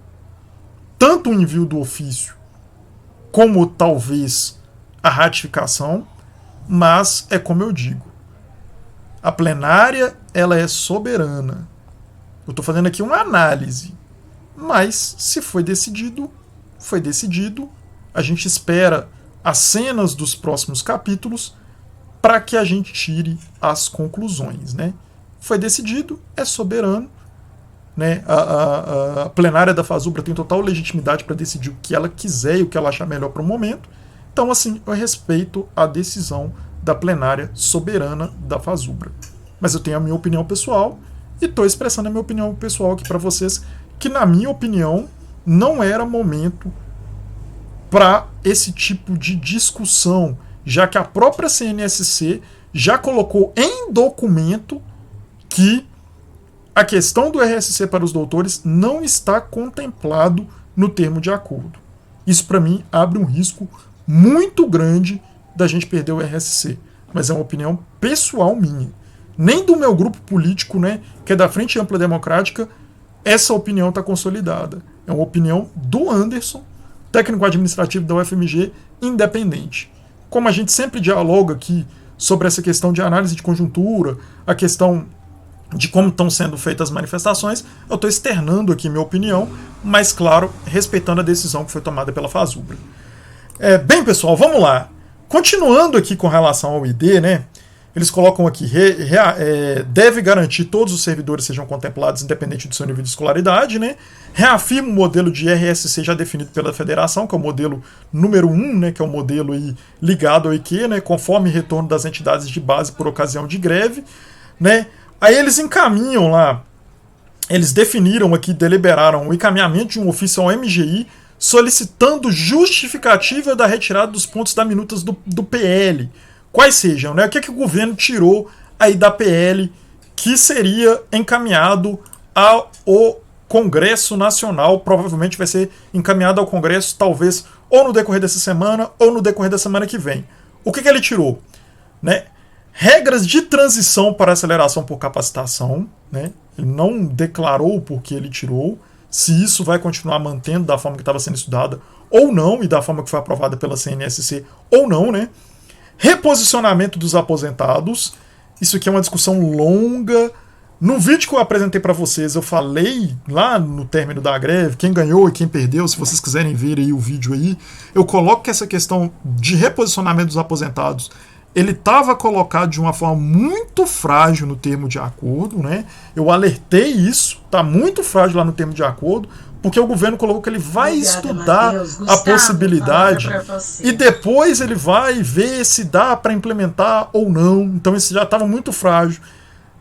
tanto o envio do ofício como talvez a ratificação, mas é como eu digo, a plenária ela é soberana. Eu estou fazendo aqui uma análise, mas se foi decidido, foi decidido. A gente espera as cenas dos próximos capítulos para que a gente tire as conclusões, né? Foi decidido, é soberano, né? A plenária da Fazubra tem total legitimidade para decidir o que ela quiser e o que ela achar melhor para o momento. Então, assim, eu respeito a decisão da plenária soberana da Fazubra. Mas eu tenho a minha opinião pessoal e estou expressando a minha opinião pessoal aqui para vocês, que na minha opinião não era momento para esse tipo de discussão, já que a própria CNSC já colocou em documento que a questão do RSC para os doutores não está contemplado no termo de acordo. Isso, para mim, abre um risco muito grande da gente perder o RSC. Mas é uma opinião pessoal minha. Nem do meu grupo político, né, que é da Frente Ampla Democrática, essa opinião está consolidada. É uma opinião do Anderson, técnico administrativo da UFMG, independente. Como a gente sempre dialoga aqui sobre essa questão de análise de conjuntura, a questão de como estão sendo feitas as manifestações, eu estou externando aqui minha opinião, mas, claro, respeitando a decisão que foi tomada pela Fazubra. Bem, pessoal, vamos lá. Continuando aqui com relação ao ID, né? Eles colocam aqui, deve garantir que todos os servidores sejam contemplados independente do seu nível de escolaridade, né? Reafirma o modelo de RSC já definido pela federação, que é o modelo número 1, né? Que é o modelo aí ligado ao IQ, né? Conforme retorno das entidades de base por ocasião de greve, né? Aí eles encaminham lá, eles definiram aqui, deliberaram o encaminhamento de um ofício ao MGI solicitando justificativa da retirada dos pontos da minutas do PL. Quais sejam, né? O que é que o governo tirou aí da PL que seria encaminhado ao Congresso Nacional, provavelmente vai ser encaminhado ao Congresso, talvez ou no decorrer dessa semana ou no decorrer da semana que vem. O que ele tirou? Né? Regras de transição para aceleração por capacitação, né? Ele não declarou o porquê ele tirou, se isso vai continuar mantendo da forma que estava sendo estudada ou não, e da forma que foi aprovada pela CNSC ou não, né? Reposicionamento dos aposentados, isso aqui é uma discussão longa. No vídeo que eu apresentei para vocês, eu falei lá no término da greve, quem ganhou e quem perdeu, se vocês quiserem ver aí o vídeo aí, eu coloco que essa questão de reposicionamento dos aposentados, ele estava colocado de uma forma muito frágil no termo de acordo, né? Eu alertei isso, tá muito frágil lá no termo de acordo, porque o governo colocou que ele vai estudar a possibilidade e depois ele vai ver se dá para implementar ou não. Então isso já estava muito frágil.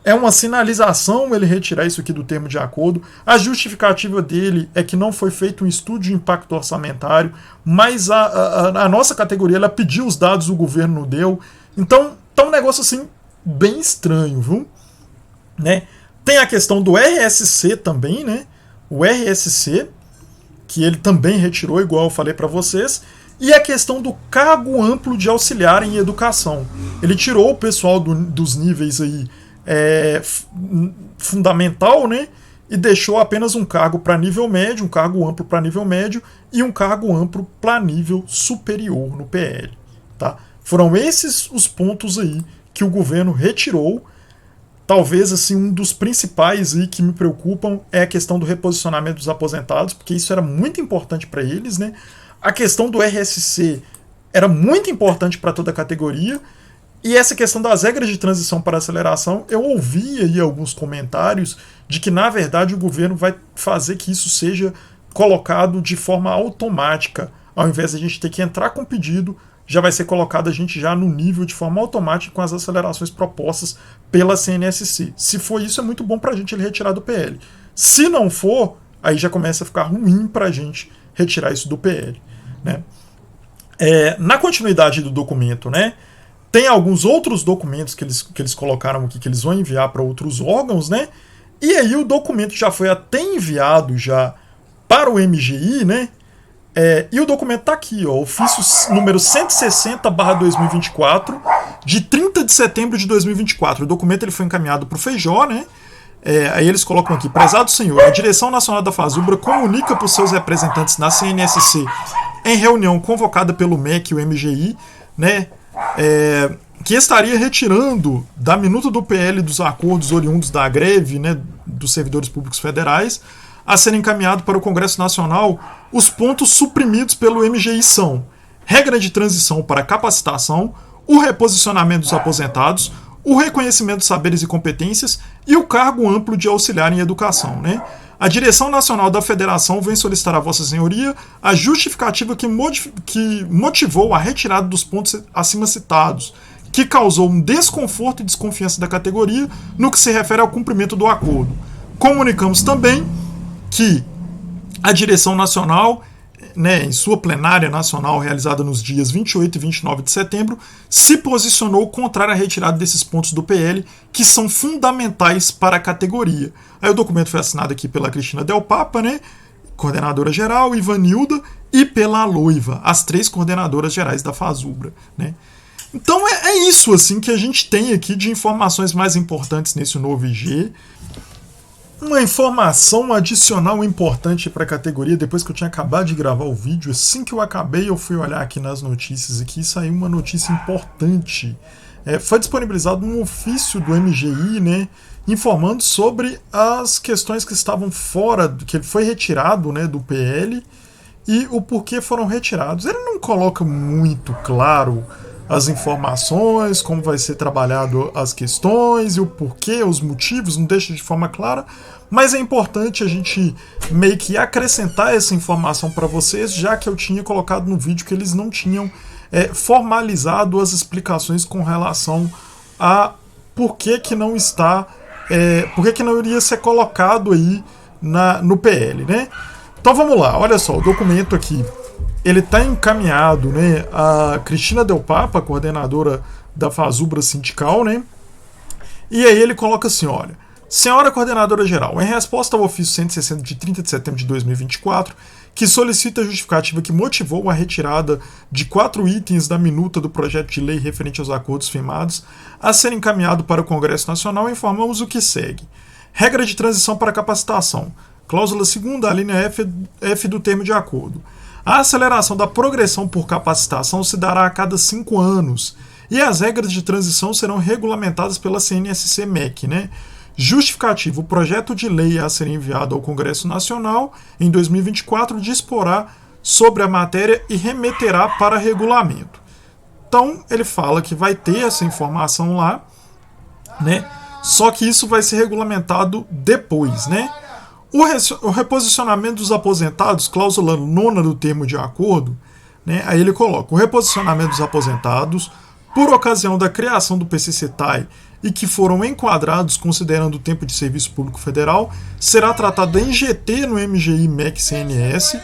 É uma sinalização ele retirar isso aqui do termo de acordo. A justificativa dele é que não foi feito um estudo de impacto orçamentário, mas a nossa categoria ela pediu os dados, o governo não deu. Então tá um negócio assim bem estranho, viu? Né? Tem a questão do RSC também, né? O RSC, que ele também retirou, igual eu falei para vocês, e a questão do cargo amplo de auxiliar em educação. Ele tirou o pessoal dos níveis aí fundamental, né? E deixou apenas um cargo para nível médio, um cargo amplo para nível médio e um cargo amplo para nível superior no PL. Tá? Foram esses os pontos aí que o governo retirou. Talvez assim um dos principais aí que me preocupam é a questão do reposicionamento dos aposentados, porque isso era muito importante para eles, né? A questão do RSC era muito importante para toda a categoria. E essa questão das regras de transição para aceleração, eu ouvi aí alguns comentários de que, na verdade, o governo vai fazer que isso seja colocado de forma automática. Ao invés de a gente ter que entrar com pedido, já vai ser colocado a gente já no nível de forma automática com as acelerações propostas pela CNSC. Se for isso, é muito bom para a gente ele retirar do PL. Se não for, aí já começa a ficar ruim para a gente retirar isso do PL. Né? Na continuidade do documento, né? Tem alguns outros documentos que eles colocaram aqui que eles vão enviar para outros órgãos, né? E aí o documento já foi até enviado já para o MGI, né? E o documento está aqui, ó, ofício número 160/2024, de 30 de setembro de 2024. O documento ele foi encaminhado para o Feijó, né? Aí eles colocam aqui: prezado senhor, a Direção Nacional da Fazubra comunica para os seus representantes na CNSC, em reunião convocada pelo MEC e o MGI, né, que estaria retirando da minuta do PL dos acordos oriundos da greve, né, dos servidores públicos federais, a ser encaminhado para o Congresso Nacional. Os pontos suprimidos pelo MGI são: regra de transição para capacitação, o reposicionamento dos aposentados, o reconhecimento de saberes e competências e o cargo amplo de auxiliar em educação, né? A direção nacional da federação vem solicitar a Vossa Senhoria a justificativa que motivou a retirada dos pontos acima citados, que causou um desconforto e desconfiança da categoria no que se refere ao cumprimento do acordo. Comunicamos também que a direção nacional, né, em sua plenária nacional realizada nos dias 28 e 29 de setembro, se posicionou contrária à retirada desses pontos do PL, que são fundamentais para a categoria. Aí o documento foi assinado aqui pela Cristina Del Papa, né, coordenadora geral, Ivanilda, e pela Loiva, as 3 coordenadoras gerais da FASUBRA, né. Então é isso assim que a gente tem aqui de informações mais importantes nesse novo IG. Uma informação adicional importante para a categoria, depois que eu tinha acabado de gravar o vídeo, assim que eu acabei, eu fui olhar aqui nas notícias aqui e saiu uma notícia importante. Foi disponibilizado um ofício do MGI, né, informando sobre as questões que estavam fora, que ele foi retirado, né, do PL e o porquê foram retirados. Ele não coloca muito claro as informações, como vai ser trabalhado as questões e o porquê, os motivos, não deixa de forma clara, mas é importante a gente meio que acrescentar essa informação para vocês, já que eu tinha colocado no vídeo que eles não tinham formalizado as explicações com relação a por que não está, por que não iria ser colocado aí no PL, né? Então vamos lá, olha só, o documento aqui, ele está encaminhado, né, a Cristina Del Papa, coordenadora da FASUBRA sindical, né? E aí ele coloca assim, olha: Senhora Coordenadora Geral, em resposta ao ofício 160 de 30 de setembro de 2024, que solicita a justificativa que motivou a retirada de 4 itens da minuta do projeto de lei referente aos acordos firmados a ser encaminhado para o Congresso Nacional, informamos o que segue. Regra de transição para capacitação. Cláusula 2ª, a linha F do termo de acordo. A aceleração da progressão por capacitação se dará a cada 5 anos e as regras de transição serão regulamentadas pela CNSC-MEC, né? Justificativo: o projeto de lei a ser enviado ao Congresso Nacional em 2024 disporá sobre a matéria e remeterá para regulamento. Então ele fala que vai ter essa informação lá, né? Só que isso vai ser regulamentado depois, né? O reposicionamento dos aposentados, cláusula 9ª do termo de acordo, né? Aí ele coloca: o reposicionamento dos aposentados por ocasião da criação do PCCTAI e que foram enquadrados considerando o tempo de serviço público federal será tratado em GT no MGI MEC CNS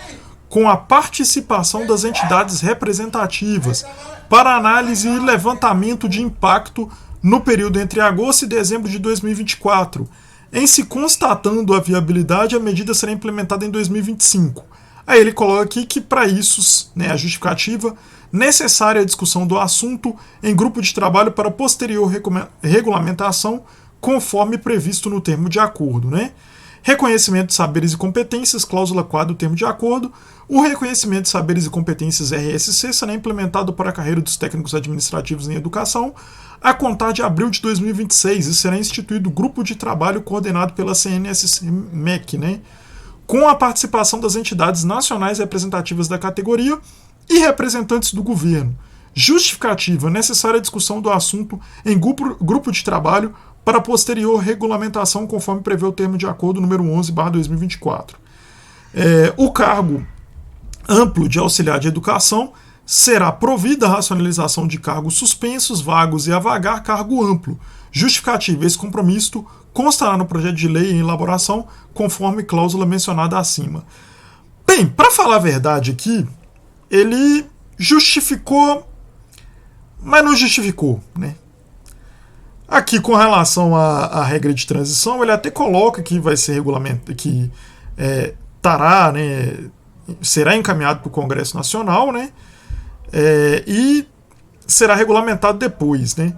com a participação das entidades representativas para análise e levantamento de impacto no período entre agosto e dezembro de 2024. Em se constatando a viabilidade, a medida será implementada em 2025. Aí ele coloca aqui que para isso, né, a justificativa, necessária a discussão do assunto em grupo de trabalho para posterior regulamentação, conforme previsto no termo de acordo, né? Reconhecimento de saberes e competências, cláusula 4 do termo de acordo. O reconhecimento de saberes e competências RSC será implementado para a carreira dos técnicos administrativos em educação a contar de abril de 2026 e será instituído grupo de trabalho coordenado pela CNSC-MEC, né? Com a participação das entidades nacionais representativas da categoria e representantes do governo. Justificativa: necessária discussão do assunto em grupo de trabalho para posterior regulamentação, conforme prevê o termo de acordo número 11/2024. O cargo amplo de auxiliar de educação será provida a racionalização de cargos suspensos, vagos e a vagar cargo amplo. Justificativa: esse compromisso constará no projeto de lei em elaboração, conforme cláusula mencionada acima. Bem, para falar a verdade aqui, ele justificou, mas não justificou, né? Aqui, com relação à regra de transição, ele até coloca que vai ser regulamento, que né, será encaminhado para o Congresso Nacional, né? E será regulamentado depois, né?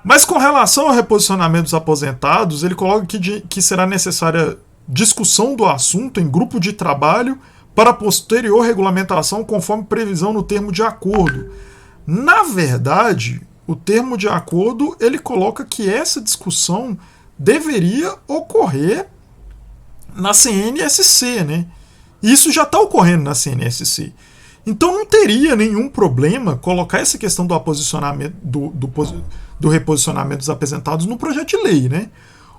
Mas com relação ao reposicionamento dos aposentados, ele coloca que será necessária discussão do assunto em grupo de trabalho para posterior regulamentação conforme previsão no termo de acordo. Na verdade, o termo de acordo ele coloca que essa discussão deveria ocorrer na CNSC, né? Isso já está ocorrendo na CNSC. Então não teria nenhum problema colocar essa questão do aposicionamento, do reposicionamento dos aposentados no projeto de lei, né?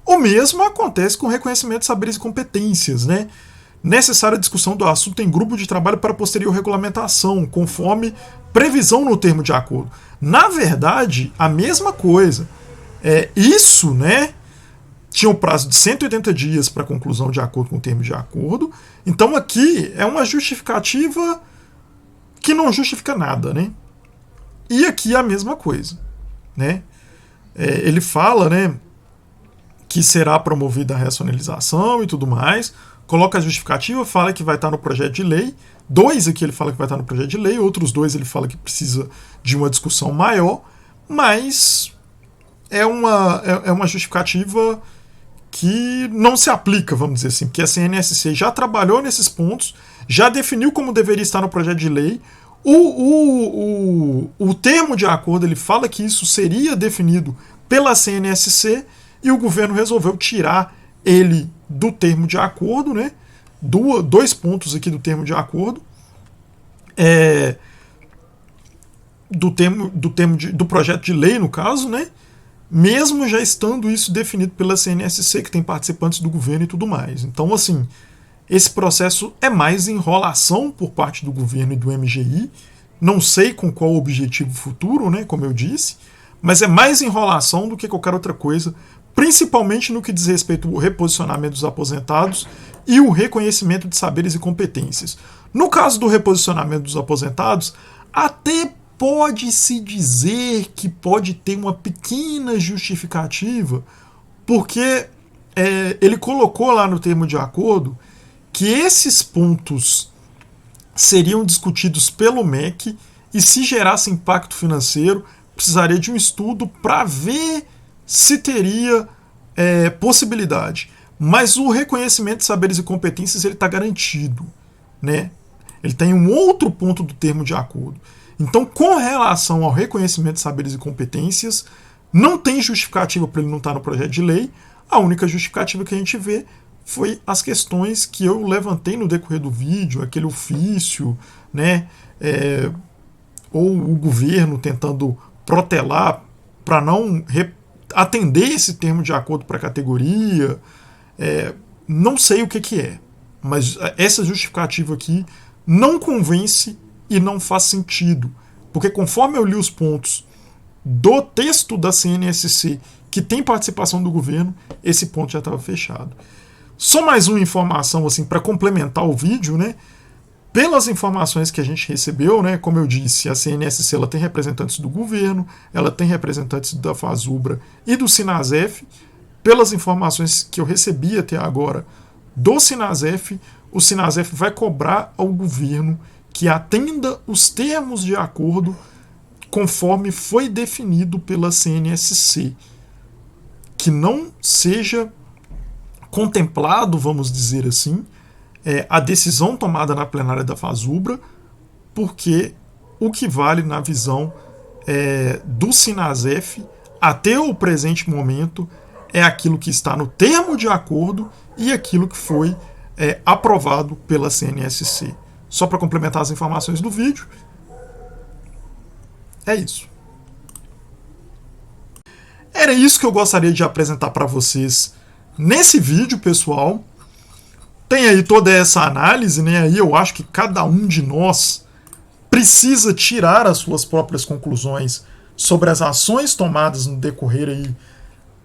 O mesmo acontece com o reconhecimento de saberes e competências, né? Necessária discussão do assunto em grupo de trabalho para posterior regulamentação, conforme previsão no termo de acordo. Na verdade, a mesma coisa. Isso, né? Tinha um prazo de 180 dias para conclusão de acordo com o termo de acordo. Então aqui é uma justificativa que não justifica nada, né? E aqui é a mesma coisa, né? Ele fala, né, que será promovida a racionalização e tudo mais, coloca a justificativa, fala que vai estar no projeto de lei, 2 aqui ele fala que vai estar no projeto de lei, outros 2 ele fala que precisa de uma discussão maior, mas é uma justificativa que não se aplica, vamos dizer assim, porque a CNSC já trabalhou nesses pontos, já definiu como deveria estar no projeto de lei. O termo de acordo ele fala que isso seria definido pela CNSC e o governo resolveu tirar ele do termo de acordo, né? 2 pontos aqui do termo de acordo, do projeto de lei, no caso, né? Mesmo já estando isso definido pela CNSC, que tem participantes do governo e tudo mais. Então, assim, esse processo é mais enrolação por parte do governo e do MGI. Não sei com qual objetivo futuro, né, como eu disse, mas é mais enrolação do que qualquer outra coisa, principalmente no que diz respeito ao reposicionamento dos aposentados e o reconhecimento de saberes e competências. No caso do reposicionamento dos aposentados, até pode-se dizer que pode ter uma pequena justificativa, porque ele colocou lá no termo de acordo que esses pontos seriam discutidos pelo MEC e, se gerasse impacto financeiro, precisaria de um estudo para ver se teria possibilidade. Mas o reconhecimento de saberes e competências ele está garantido, né? Ele tem um outro ponto do termo de acordo. Então, com relação ao reconhecimento de saberes e competências, não tem justificativa para ele não estar no projeto de lei. A única justificativa que a gente vê foi as questões que eu levantei no decorrer do vídeo, aquele ofício, né? Ou o governo tentando protelar para não atender esse termo de acordo para a categoria. Não sei o que é, mas essa justificativa aqui não convence e não faz sentido, porque conforme eu li os pontos do texto da CNSC que tem participação do governo, esse ponto já estava fechado. Só mais uma informação assim para complementar o vídeo, né? Pelas informações que a gente recebeu, né, como eu disse, a CNSC ela tem representantes do governo, ela tem representantes da Fazubra e do Sinasef. Pelas informações que eu recebi até agora do Sinasef, o Sinasef vai cobrar ao governo que atenda os termos de acordo conforme foi definido pela CNSC, que não seja contemplado, vamos dizer assim, a decisão tomada na plenária da Fazubra, porque o que vale na visão do Sinasef até o presente momento é aquilo que está no termo de acordo e aquilo que foi aprovado pela CNSC. Só para complementar as informações do vídeo, é isso. Era isso que eu gostaria de apresentar para vocês nesse vídeo, pessoal. Tem aí toda essa análise, né? Aí eu acho que cada um de nós precisa tirar as suas próprias conclusões sobre as ações tomadas no decorrer aí,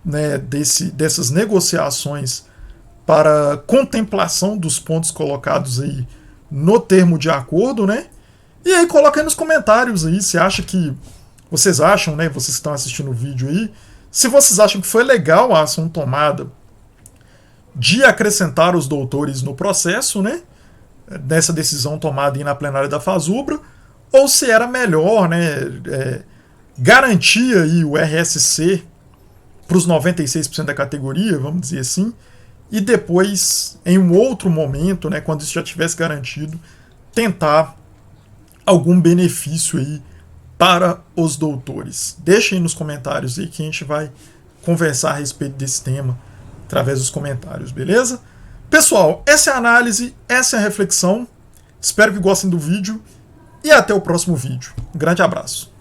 né, dessas negociações para contemplação dos pontos colocados aí no termo de acordo, né? E aí coloca aí nos comentários aí se acha que vocês acham, né, vocês que estão assistindo o vídeo aí, se vocês acham que foi legal a ação tomada de acrescentar os doutores no processo, né, dessa decisão tomada aí na plenária da Fazubra, ou se era melhor, né, garantir aí o RSC para os 96% da categoria, vamos dizer assim, e depois, em um outro momento, né, quando isso já tivesse garantido, tentar algum benefício aí para os doutores. Deixem nos comentários aí que a gente vai conversar a respeito desse tema através dos comentários, beleza? Pessoal, essa é a análise, essa é a reflexão. Espero que gostem do vídeo e até o próximo vídeo. Um grande abraço.